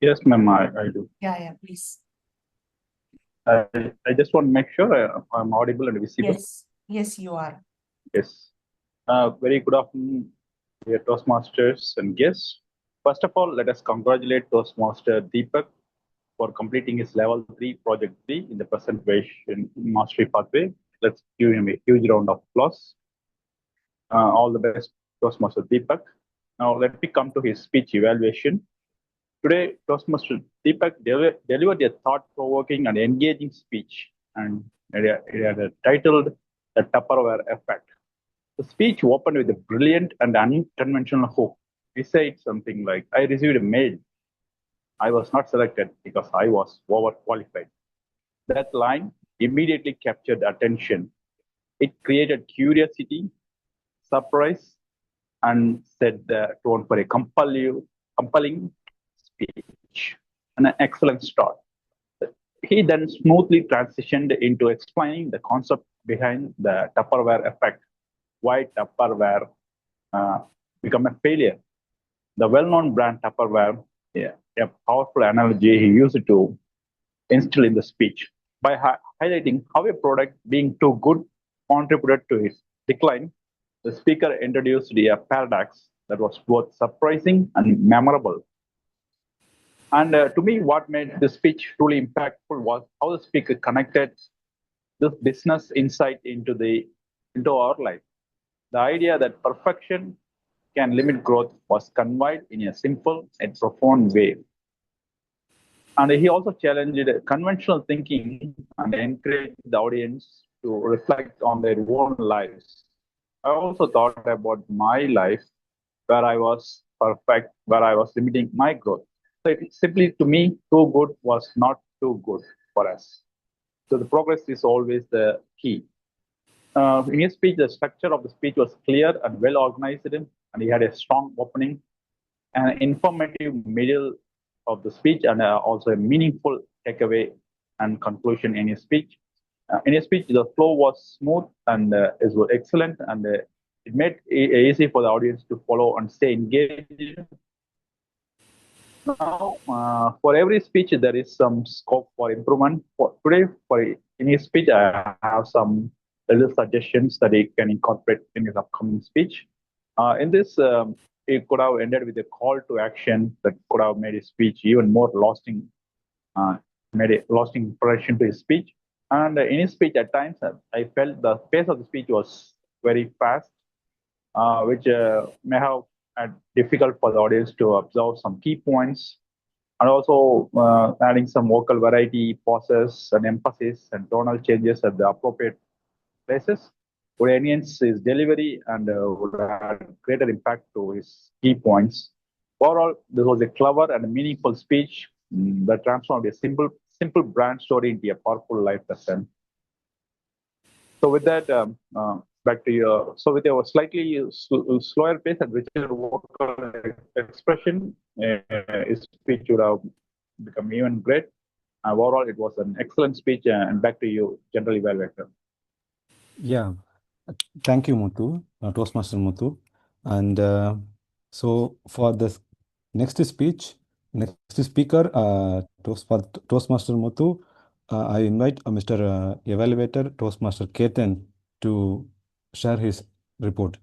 Speaker 7: Yes, ma'am, I do.
Speaker 1: Yeah, please.
Speaker 7: I just want to make sure I'm audible and visible.
Speaker 1: Yes, you are.
Speaker 7: Yes. Very good afternoon, dear Toastmasters and guests. First of all, let us congratulate Toastmaster Deepak for completing his level 3, project 3 in the presentation mastery pathway. Let's give him a huge round of applause. All the best, Toastmaster Deepak. Now, let me come to his speech evaluation. Today, Toastmaster Deepak delivered a thought-provoking and engaging speech, and it had titled The Tupperware Effect. The speech opened with a brilliant and unconventional hook. He said something like, I received a mail. I was not selected because I was overqualified. That line immediately captured attention. It created curiosity, surprise, and set the tone for a compelling speech and an excellent start. He then smoothly transitioned into explaining the concept behind the Tupperware effect, why Tupperware become a failure. The well-known brand Tupperware, a powerful analogy he used to instill in the speech by highlighting how a product being too good contributed to its decline. The speaker introduced a paradox that was both surprising and memorable. And to me, what made the speech truly impactful was how the speaker connected this business insight into our life. The idea that perfection can limit growth was conveyed in a simple and profound way. And he also challenged conventional thinking and encouraged the audience to reflect on their own lives. I also thought about my life where I was perfect, where I was limiting my growth. So simply to me, too good was not too good for us. So the progress is always the key. In his speech, the structure of the speech was clear and well organized, and he had a strong opening, an informative middle of the speech, and also a meaningful takeaway and conclusion in his speech. In his speech, the flow was smooth and it was excellent, and it made it easy for the audience to follow and stay engaged. Now, for every speech, there is some scope for improvement. In his speech, I have some little suggestions that he can incorporate in his upcoming speech. In this, it could have ended with a call to action that could have made his speech even more lasting, made a lasting impression to his speech. And in his speech, at times, I felt the pace of the speech was very fast, which may have made difficult for the audience to observe some key points, and also adding some vocal variety, pauses, and emphasis and tonal changes at the appropriate places would enhance his delivery and would add greater impact to his key points. Overall, this was a clever and meaningful speech that transformed a simple brand story into a powerful life lesson. So with that, back to you. So with a slightly slower pace and richer vocal expression, his speech would have become even great. Overall, it was an excellent speech. And back to you, General Evaluator.
Speaker 3: Yeah, thank you, Muthu, Toastmaster Muthu. And so for the next speaker, for Toastmaster Muthu, I invite Mr. Evaluator Toastmaster Ketan to share his report.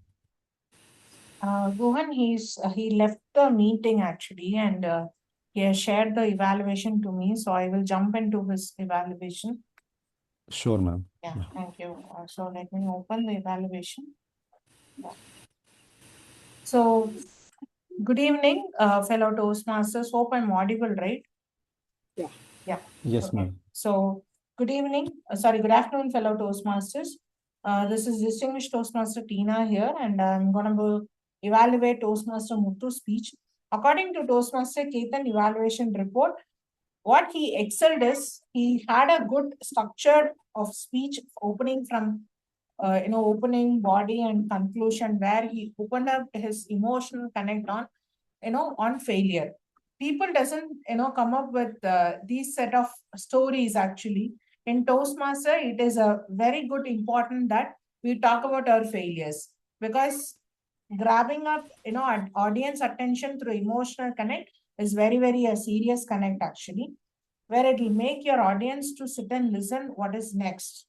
Speaker 1: Gohan, he left the meeting actually, and he has shared the evaluation to me. So I will jump into his evaluation.
Speaker 3: Sure, ma'am.
Speaker 1: Yeah, thank you. So let me open the evaluation. Yeah. So good evening, fellow Toastmasters. Hope I'm audible, right?
Speaker 12: Yeah.
Speaker 1: Yeah.
Speaker 3: Yes,
Speaker 1: Okay.
Speaker 3: ma'am.
Speaker 1: So good evening. Good afternoon, fellow Toastmasters. This is distinguished Toastmaster Teena here, and I'm going to evaluate Toastmaster Muthu's speech. According to Toastmaster Ketan evaluation report, what he excelled is he had a good structure of speech opening from opening body and conclusion, where he opened up his emotional connect on on failure. People doesn't come up with these set of stories. Actually, in Toastmaster it is a very good important that we talk about our failures, because grabbing up audience attention through emotional connect is very a serious connect actually, where it will make your audience to sit and listen what is next.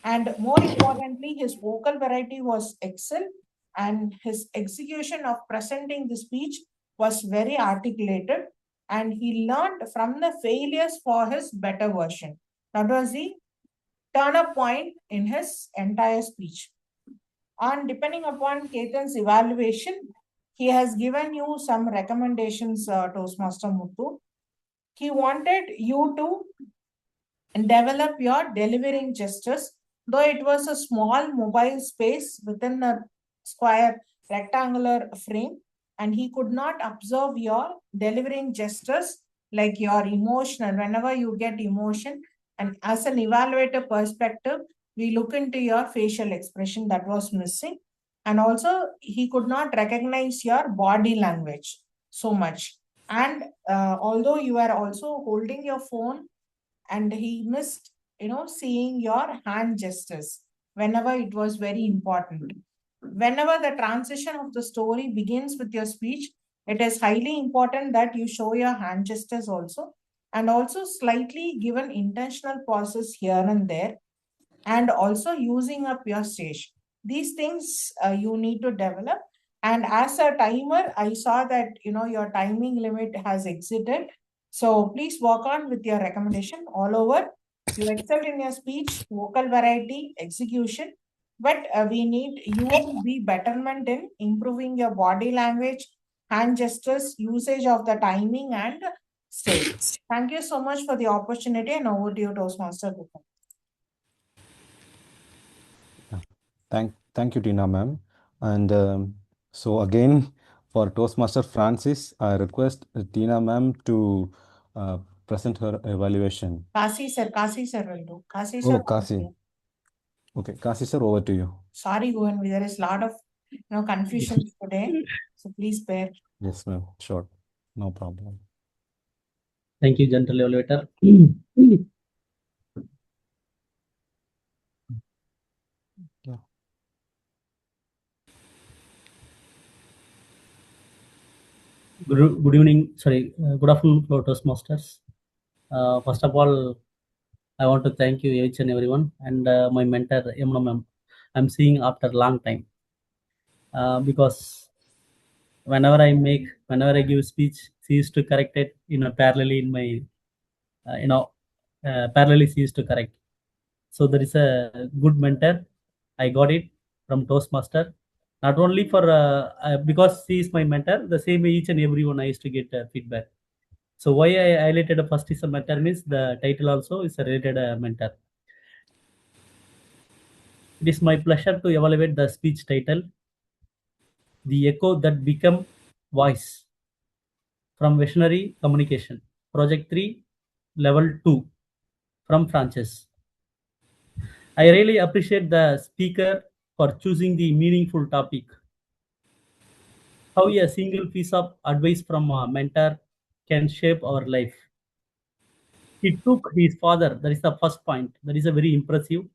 Speaker 1: And more importantly, his vocal variety was excellent, and his execution of presenting the speech was very articulated, and he learned from the failures for his better version. That was the turn-up point in his entire speech. And depending upon Ketan's evaluation, he has given you some recommendations, Toastmaster Muthu. He wanted you to develop your delivering gestures, though it was a small mobile space within a square rectangular frame, and he could not observe your delivering gestures like your emotional, whenever you get emotion. And as an evaluator perspective, we look into your facial expression that was missing. And also, he could not recognize your body language so much. And although you are also holding your phone, and he missed seeing your hand gestures whenever it was very important. Whenever the transition of the story begins with your speech, it is highly important that you show your hand gestures also, and also slightly given intentional pauses here and there, and also using up your stage. These things you need to develop. And as a timer, I saw that your timing limit has exited. So please work on with your recommendation all over. You excelled in your speech, vocal variety, execution, but we need you to be betterment in improving your body language, hand gestures, usage of the timing, and stage. Thank you so much for the opportunity, and over to you, Toastmaster Gupta.
Speaker 3: Thank you, Tina ma'am. And so again, for Toastmaster Francis, I request Tina ma'am to present her evaluation.
Speaker 1: Kasi sir will do. Kasi
Speaker 3: Oh,
Speaker 1: sir.
Speaker 3: Kasi. Okay, Kasi sir, over to you.
Speaker 1: Sorry, Gohan, there is a lot of confusion today, so please bear.
Speaker 3: Yes, ma'am. Sure, no problem.
Speaker 6: Thank you, General Evaluator.
Speaker 3: Yeah.
Speaker 6: Good evening. Good afternoon, Toastmasters. First of all, I want to thank you each and everyone, and my mentor Yamuna ma'am. I'm seeing after a long time. because whenever I give speech, she used to correct it, parallelly in my, parallelly she used to correct. So there is a good mentor. I got it from Toastmaster. Not only for because she is my mentor, the same way each and everyone I used to get feedback. So why I highlighted first is a mentor means the title also is a related mentor. It is my pleasure to evaluate the speech title, The Echo That Become Voice, from Visionary Communication, Project 3, Level 2, from Francis. I really appreciate the speaker for choosing the meaningful topic. How a single piece of advice from a mentor can shape our life. He took his father. That is the first point. That is a very impressive.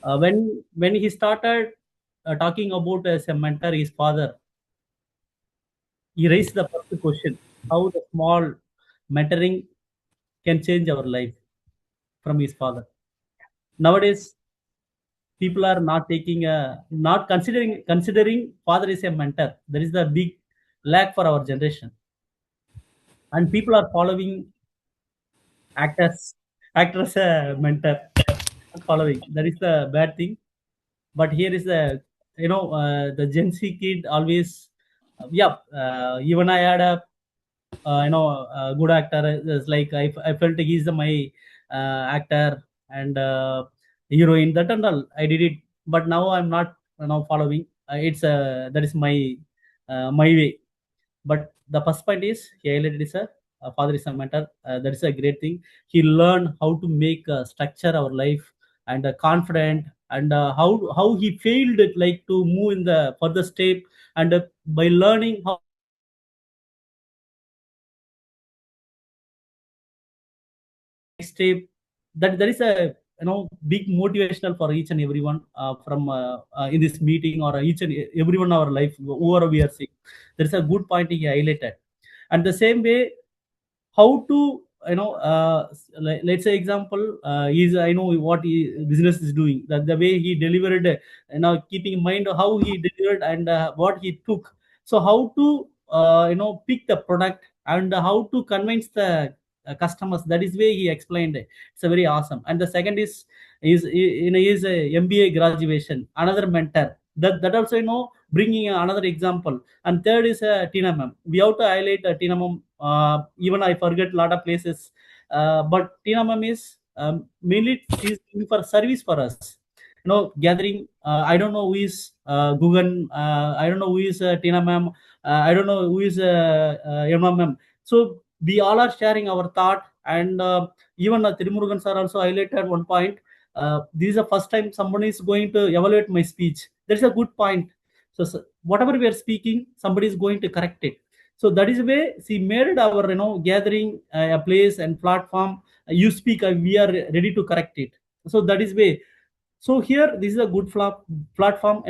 Speaker 6: When he started talking about as a mentor, his father, he raised the first question: how the small mentoring can change our life from his father. Nowadays, people are not taking not considering father is a mentor. There is the big lack for our generation, and people are following actors actors mentor, not following. That is the bad thing. But here is the the Gen Z kid always even I had a good actor. It's like I felt he's my actor and heroine, that and all I did it. But now I'm not following. It's that is my way. But the first point is he highlighted is a father is a mentor. That is a great thing. He learned how to make structure our life and confident, and how he failed it, like to move in the further step, and by learning how step, that there is a big motivational for each and everyone from in this meeting, or each and everyone our life whoever we are seeing. There is a good point he highlighted. And the same way, how to let's say example, is I know what business is doing, that the way he delivered, keeping in mind how he delivered and what he took. So how to pick the product and how to convince the customers, that is way he explained it. It's a very awesome. And the second is in his MBA graduation, another mentor, that also bringing another example. And third is Tina ma'am. We have to highlight Tina ma'am. Even I forget a lot of places, but Tina ma'am is mainly she's doing for service for us. Gathering. I don't know who is Gugan. I don't know who is Tina ma'am. I don't know who is Emma ma'am. So we all are sharing our thought, and even Tirumurugan sir also highlighted one point. This is the first time someone is going to evaluate my speech. That's a good point. So whatever we are speaking, somebody is going to correct it. So that is way she made our gathering a place and platform. You speak, we are ready to correct it. So that is way. So here this is a good platform.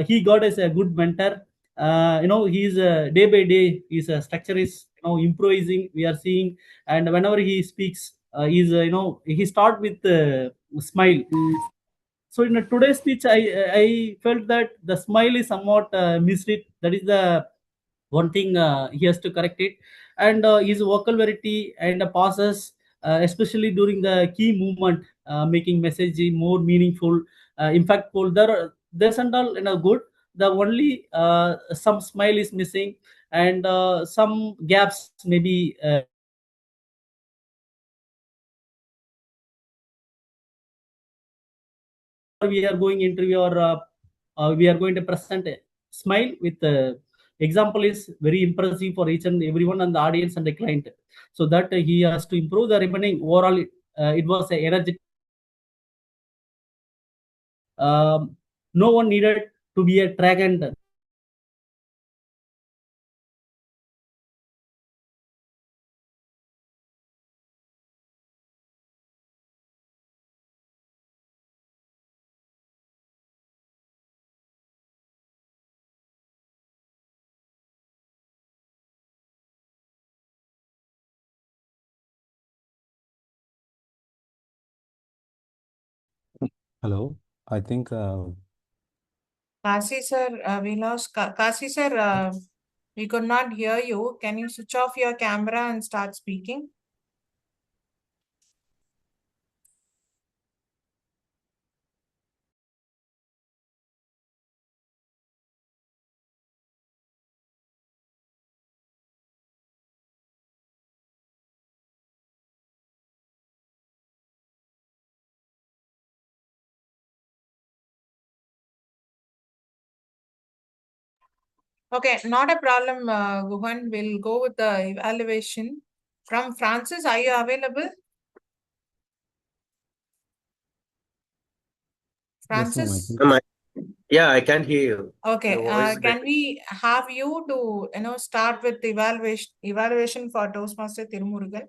Speaker 6: He got as a good mentor. He's day by day his structure is improvising. We are seeing, and whenever he speaks, he's he start with smile. So in a today's speech, I felt that the smile is somewhat misread. That is the one thing he has to correct it. And his vocal variety and pauses, especially during the key movement, making messaging more meaningful, impactful. There's and all good. The only some smile is missing, and some gaps maybe. We are going interview, or we are going to present a smile with example is very impressive for each and everyone and the audience and the client. So that he has to improve the remaining overall. It was a energetic. No one needed to be a track, and
Speaker 3: Hello. I think
Speaker 1: Kasi sir, we lost. Kasi sir, we could not hear you. Can you switch off your camera and start speaking? Okay, not a problem, Guhan. We'll go with the evaluation. From Francis, are you available?
Speaker 3: Yes, ma'am.
Speaker 1: Francis?
Speaker 2: Yeah, I can hear you.
Speaker 1: Okay,
Speaker 2: Your voice is
Speaker 1: can
Speaker 2: breaking.
Speaker 1: we have you to start with the evaluation for Toastmaster Tirumurugan?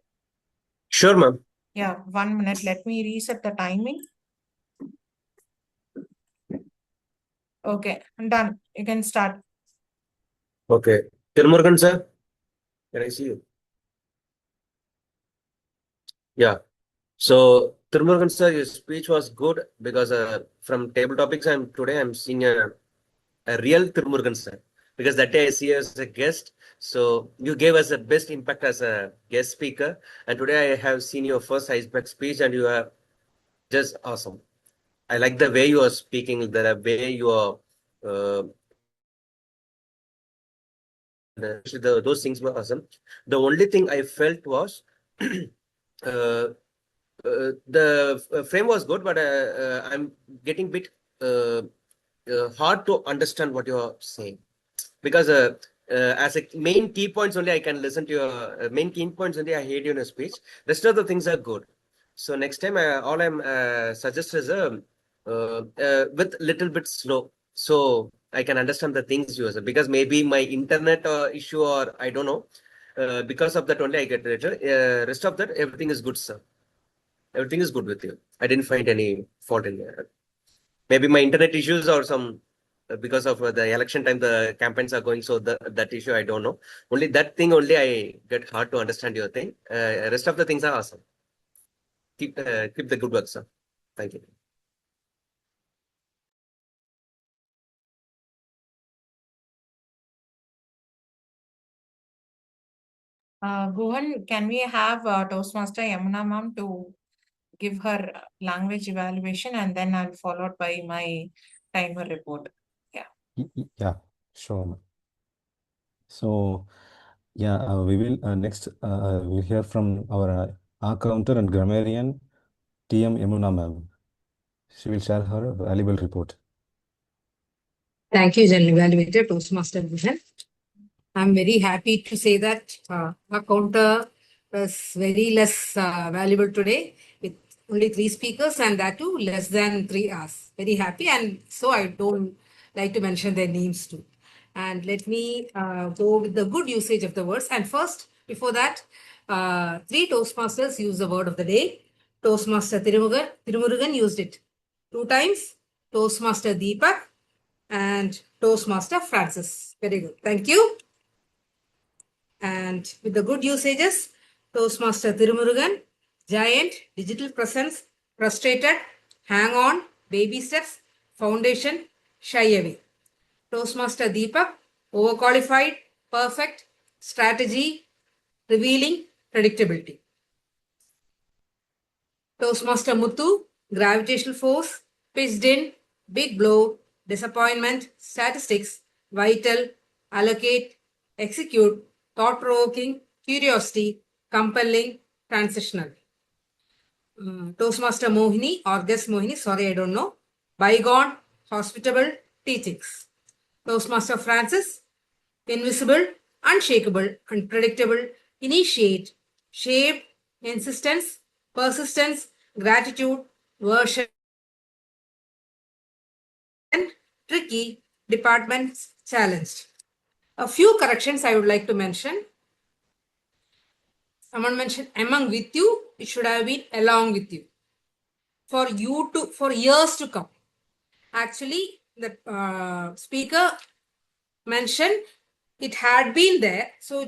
Speaker 2: Sure, ma'am.
Speaker 1: Yeah, 1 minute. Let me reset the timing. Okay, I'm done. You can start.
Speaker 2: Okay. Tirumurugan, sir, can I see you? Yeah. So, Tirumurugan, sir, your speech was good because from table topics, today I'm seeing a real Tirumurugan, sir. Because that day I see you as a guest. So you gave us the best impact as a guest speaker. And today I have seen your first iceberg speech and you are just awesome. I like the way you are speaking, the way you are those things were awesome. The only thing I felt was the frame was good, but I'm getting bit hard to understand what you're saying because as a main key points only I can listen to your main key points only I heard you in a speech. Rest of the things are good. So next time all I'm suggest is with little bit slow so I can understand the things you say because maybe my internet issue or I don't know because of that only I get later. Rest of that everything is good, sir. Everything is good with you. I didn't find any fault in there. Maybe my internet issues or some because of the election time the campaigns are going so that issue I don't know. Only that thing only I get hard to understand your thing. Rest of the things are awesome. Keep the good work, sir. Thank you.
Speaker 1: Guhan, can we have Toastmaster Yamuna ma'am to give her language evaluation and then I'll followed by my timer report. Yeah.
Speaker 3: Yeah, sure, ma'am. So, yeah, we will next we'll hear from our accountant and grammarian, TM Yamuna ma'am. She will share her valuable report.
Speaker 5: Thank you, General Evaluator, Toastmaster Guhan. I'm very happy to say that our counter was very less valuable today with only 3 speakers and that too less than 3 hours. Very happy, and so I don't like to mention their names too. And let me go with the good usage of the words. And first, before that, 3 Toastmasters use the word of the day. Toastmaster Tirumurugan used it 2 times. Toastmaster Deepak and Toastmaster Francis. Very good. Thank you. And with the good usages, Toastmaster Tirumurugan, giant, digital presence, frustrated, hang on, baby steps, foundation, shy away. Toastmaster Deepak, overqualified, perfect, strategy, revealing, predictability. Toastmaster Muthu, gravitational force, pitched in, big blow, disappointment, statistics, vital, allocate, execute, thought-provoking, curiosity, compelling, transitional. Toastmaster Mohini or guest Mohini, sorry, I don't know. Bygone, hospitable, teachings. Toastmaster Francis, invisible, unshakable, unpredictable, initiate, shaped, insistence, persistence, gratitude, version, tricky, departments challenged. A few corrections I would like to mention. Someone mentioned among with you, it should have been along with you. For years to come. Actually, the speaker mentioned it had been there, so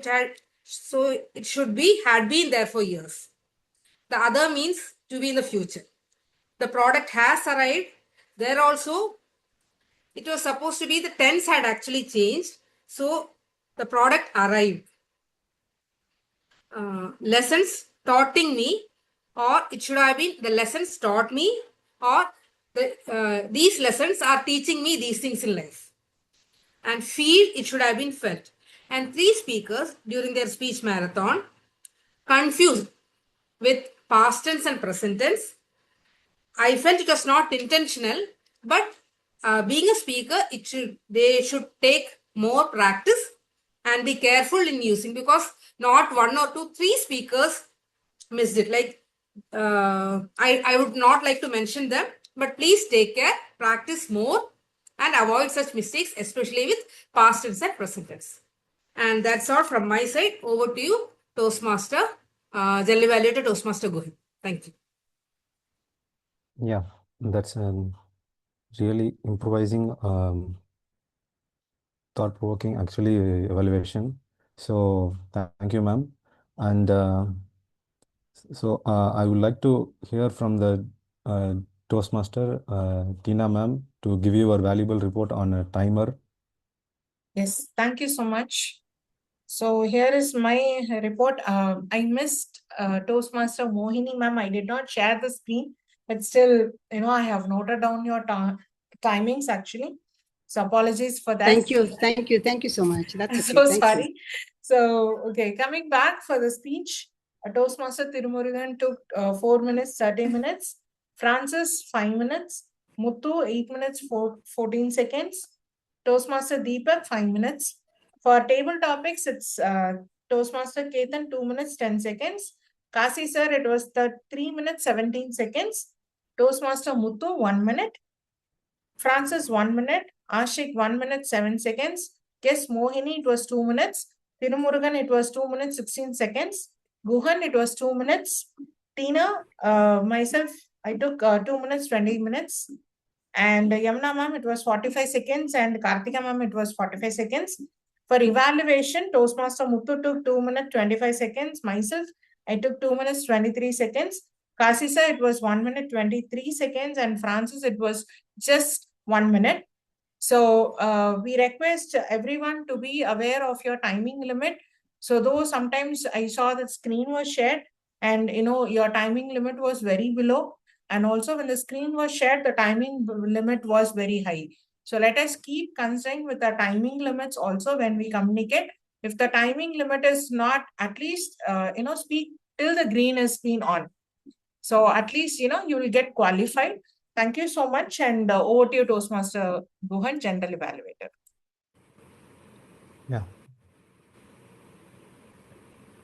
Speaker 5: it should be had been there for years. The other means to be in the future. The product has arrived. There also It was supposed to be the tense had actually changed. So the product arrived. Lessons taughting me, or it should have been the lessons taught me, or these lessons are teaching me these things in life. And feel, it should have been felt. And 3 speakers during their speech marathon confused with past tense and present tense. I felt it was not intentional, but being a speaker, they should take more practice and be careful in using, because not 1 or 2, 3 speakers missed it. Like I would not like to mention them, but please take care, practice more, and avoid such mistakes, especially with past tense and present tense. And that's all from my side. Over to you, Toastmaster, General Evaluator Toastmaster Guhan. Thank you.
Speaker 3: Yeah, that's really improvising, thought-provoking actually evaluation. So thank you, ma'am. And so I would like to hear from the Toastmaster, Teena ma'am, to give you a valuable report on a timer.
Speaker 1: Yes, thank you so much. So here is my report. I missed Toastmaster Mohini ma'am. I did not share the screen, but still, I have noted down your timings actually. So apologies for that.
Speaker 12: Thank you so much. That's okay.
Speaker 1: So sorry. So, okay, coming back for the speech, Toastmaster Tirumurugan took 4 minutes, 30 minutes. Francis, 5 minutes. Muthu, 8 minutes, 14 seconds. Toastmaster Deepak, 5 minutes. For table topics, it's Toastmaster Ketan, 2 minutes, 10 seconds. Kasi sir, it was 3 minutes, 17 seconds. Toastmaster Muthu, 1 minute. Francis, 1 minute. Ashik, 1 minute, 7 seconds. Guess Mohini, it was 2 minutes. Tirumurugan, it was 2 minutes, 16 seconds. Guhan, it was 2 minutes. Teena, myself, I took 2 minutes, 20 minutes. And Yamuna ma'am, it was 45 seconds. And Kartika ma'am, it was 45 seconds. For evaluation, Toastmaster Muthu took 2 minutes, 25 seconds. Myself, I took 2 minutes, 23 seconds. Kasisa, it was 1 minute, 23 seconds. And Francis, it was just 1 minute. So we request everyone to be aware of your timing limit. So though sometimes I saw that screen was shared and your timing limit was very below. And also when the screen was shared, the timing limit was very high. So let us keep considering with the timing limits also when we communicate. If the timing limit is not, at least, speak till the green is been on. So at least, you will get qualified. Thank you so much. And over to you, Toastmaster Guhan, General Evaluator.
Speaker 3: Yeah.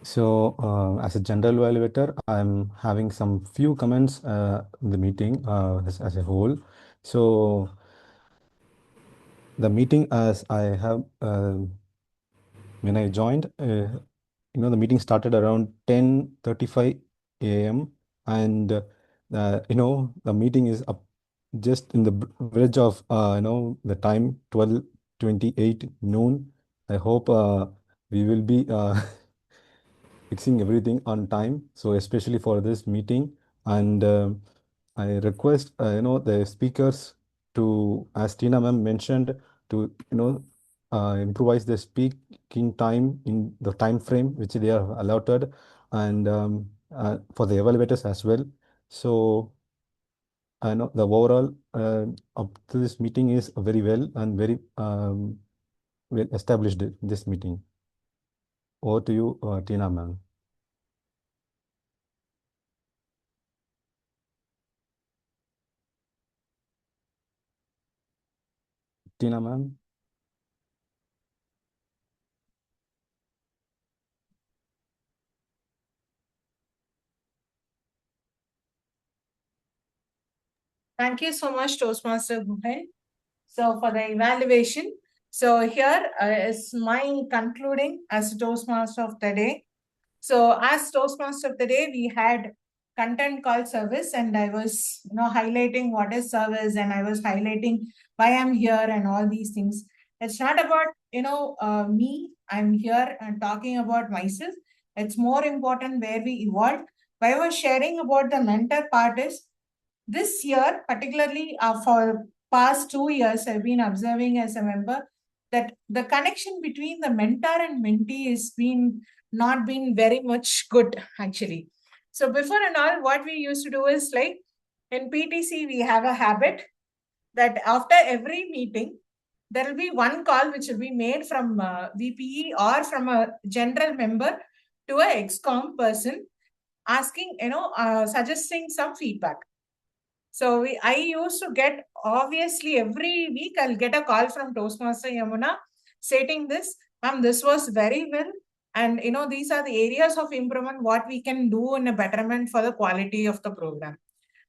Speaker 3: So as a general evaluator, I'm having some few comments in the meeting as a whole. So the meeting, as I have, when I joined, the meeting started around 10:35 a.m. and the meeting is up just in the verge of the time 12:28 noon. I hope we will be fixing everything on time, so especially for this meeting. And I request the speakers to, as Teena ma'am mentioned, to improvise the speaking time in the time frame which they are allotted, and for the evaluators as well. So I know the overall up to this meeting is very well and very well established, this meeting. Over to you, Teena ma'am. Teena ma'am.
Speaker 1: Thank you so much, Toastmaster Guhan. So for the evaluation, so here is my concluding as Toastmaster of the day. So as Toastmaster of the day, we had content called service, and I was highlighting what is service, and I was highlighting why I'm here and all these things. It's not about me. I'm here and talking about myself. It's more important where we evolved. Why I was sharing about the mentor part is this year, particularly for past 2 years, I've been observing as a member that the connection between the mentor and mentee has been not been very much good, actually. So before and all, what we used to do is like in PTC, we have a habit that after every meeting, there will be one call which will be made from VPE or from a general member to a ex-com person asking, suggesting some feedback. So I used to get, obviously, every week I'll get a call from Toastmaster Yamuna stating this, ma'am, this was very well. And, these are the areas of improvement, what we can do in a betterment for the quality of the program.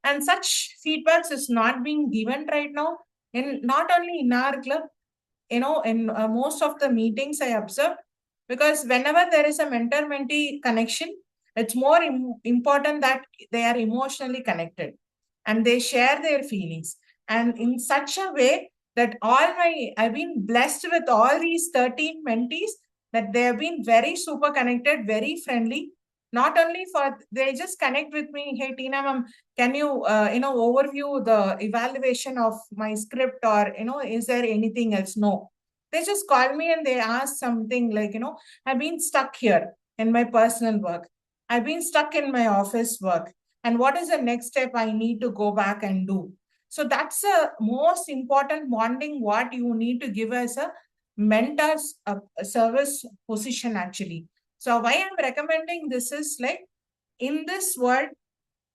Speaker 1: And such feedbacks is not being given right now, not only in our club, in most of the meetings I observed, because whenever there is a mentor-mentee connection, it's more important that they are emotionally connected and they share their feelings. And in such a way that I've been blessed with all these 13 mentees, that they have been very super connected, very friendly. Not only they just connect with me, hey Teena ma'am, can you, overview the evaluation of my script, or, is there anything else? No. They just call me and they ask something like, I've been stuck here in my personal work. I've been stuck in my office work. And what is the next step I need to go back and do? So that's the most important bonding what you need to give as a mentor's service position, actually. So why I'm recommending this is like, in this world,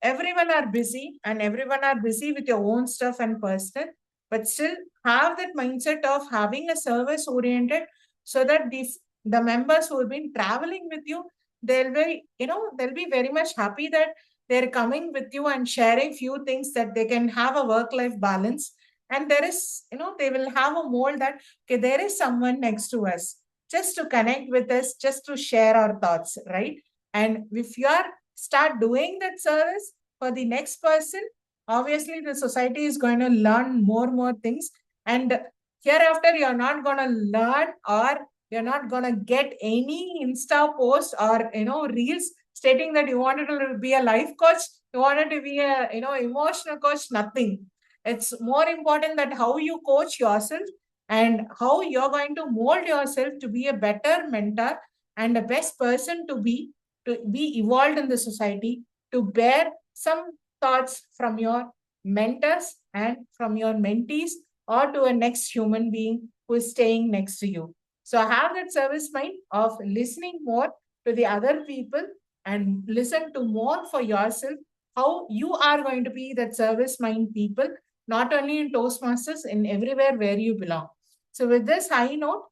Speaker 1: everyone are busy and everyone are busy with your own stuff and personal, but still have that mindset of having a service oriented, so that the members who have been traveling with you, they'll be very much happy that they're coming with you and sharing few things, that they can have a work-life balance. And there is, they will have a mold that, okay, there is someone next to us just to connect with us, just to share our thoughts, right? And if you are start doing that service for the next person, obviously the society is going to learn more things. And hereafter, you're not going to learn, or you're not going to get any Insta post or, reels stating that you wanted to be a life coach, you wanted to be a, emotional coach, nothing. It's more important that how you coach yourself and how you're going to mold yourself to be a better mentor and a best person to be evolved in the society, to bear some thoughts from your mentors and from your mentees, or to a next human being who is staying next to you. So have that service mind of listening more to the other people and listen to more for yourself, how you are going to be that service mind people, not only in Toastmasters, in everywhere where you belong. So with this high note,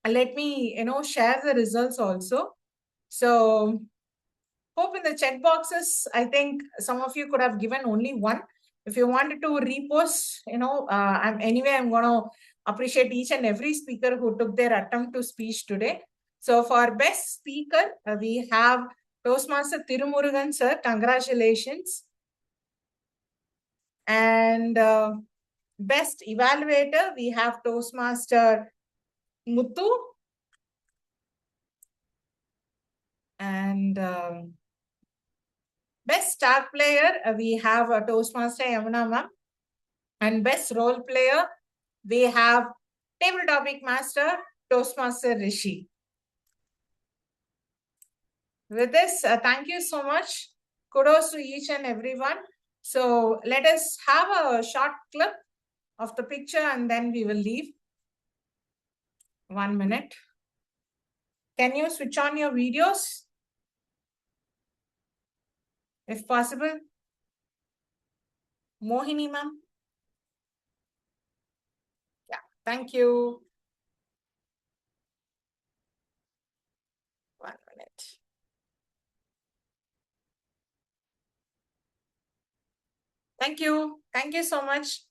Speaker 1: let me, share the results also. So hope in the check boxes, I think some of you could have given only one. If you wanted to repost, I'm going to appreciate each and every speaker who took their attempt to speech today. So for best speaker, we have Toastmaster Tirumurugan sir. Congratulations. And best evaluator, we have Toastmaster Muthu. And best star player, we have a Toastmaster Yamuna ma'am. And best role player, we have table topic master, Toastmaster Rishi. With this, thank you so much. Kudos to each and everyone. So let us have a short clip of the picture and then we will leave. 1 minute. Can you switch on your videos? If possible. Mohini ma'am. Yeah, thank you. 1 minute. Thank you. Thank you so much.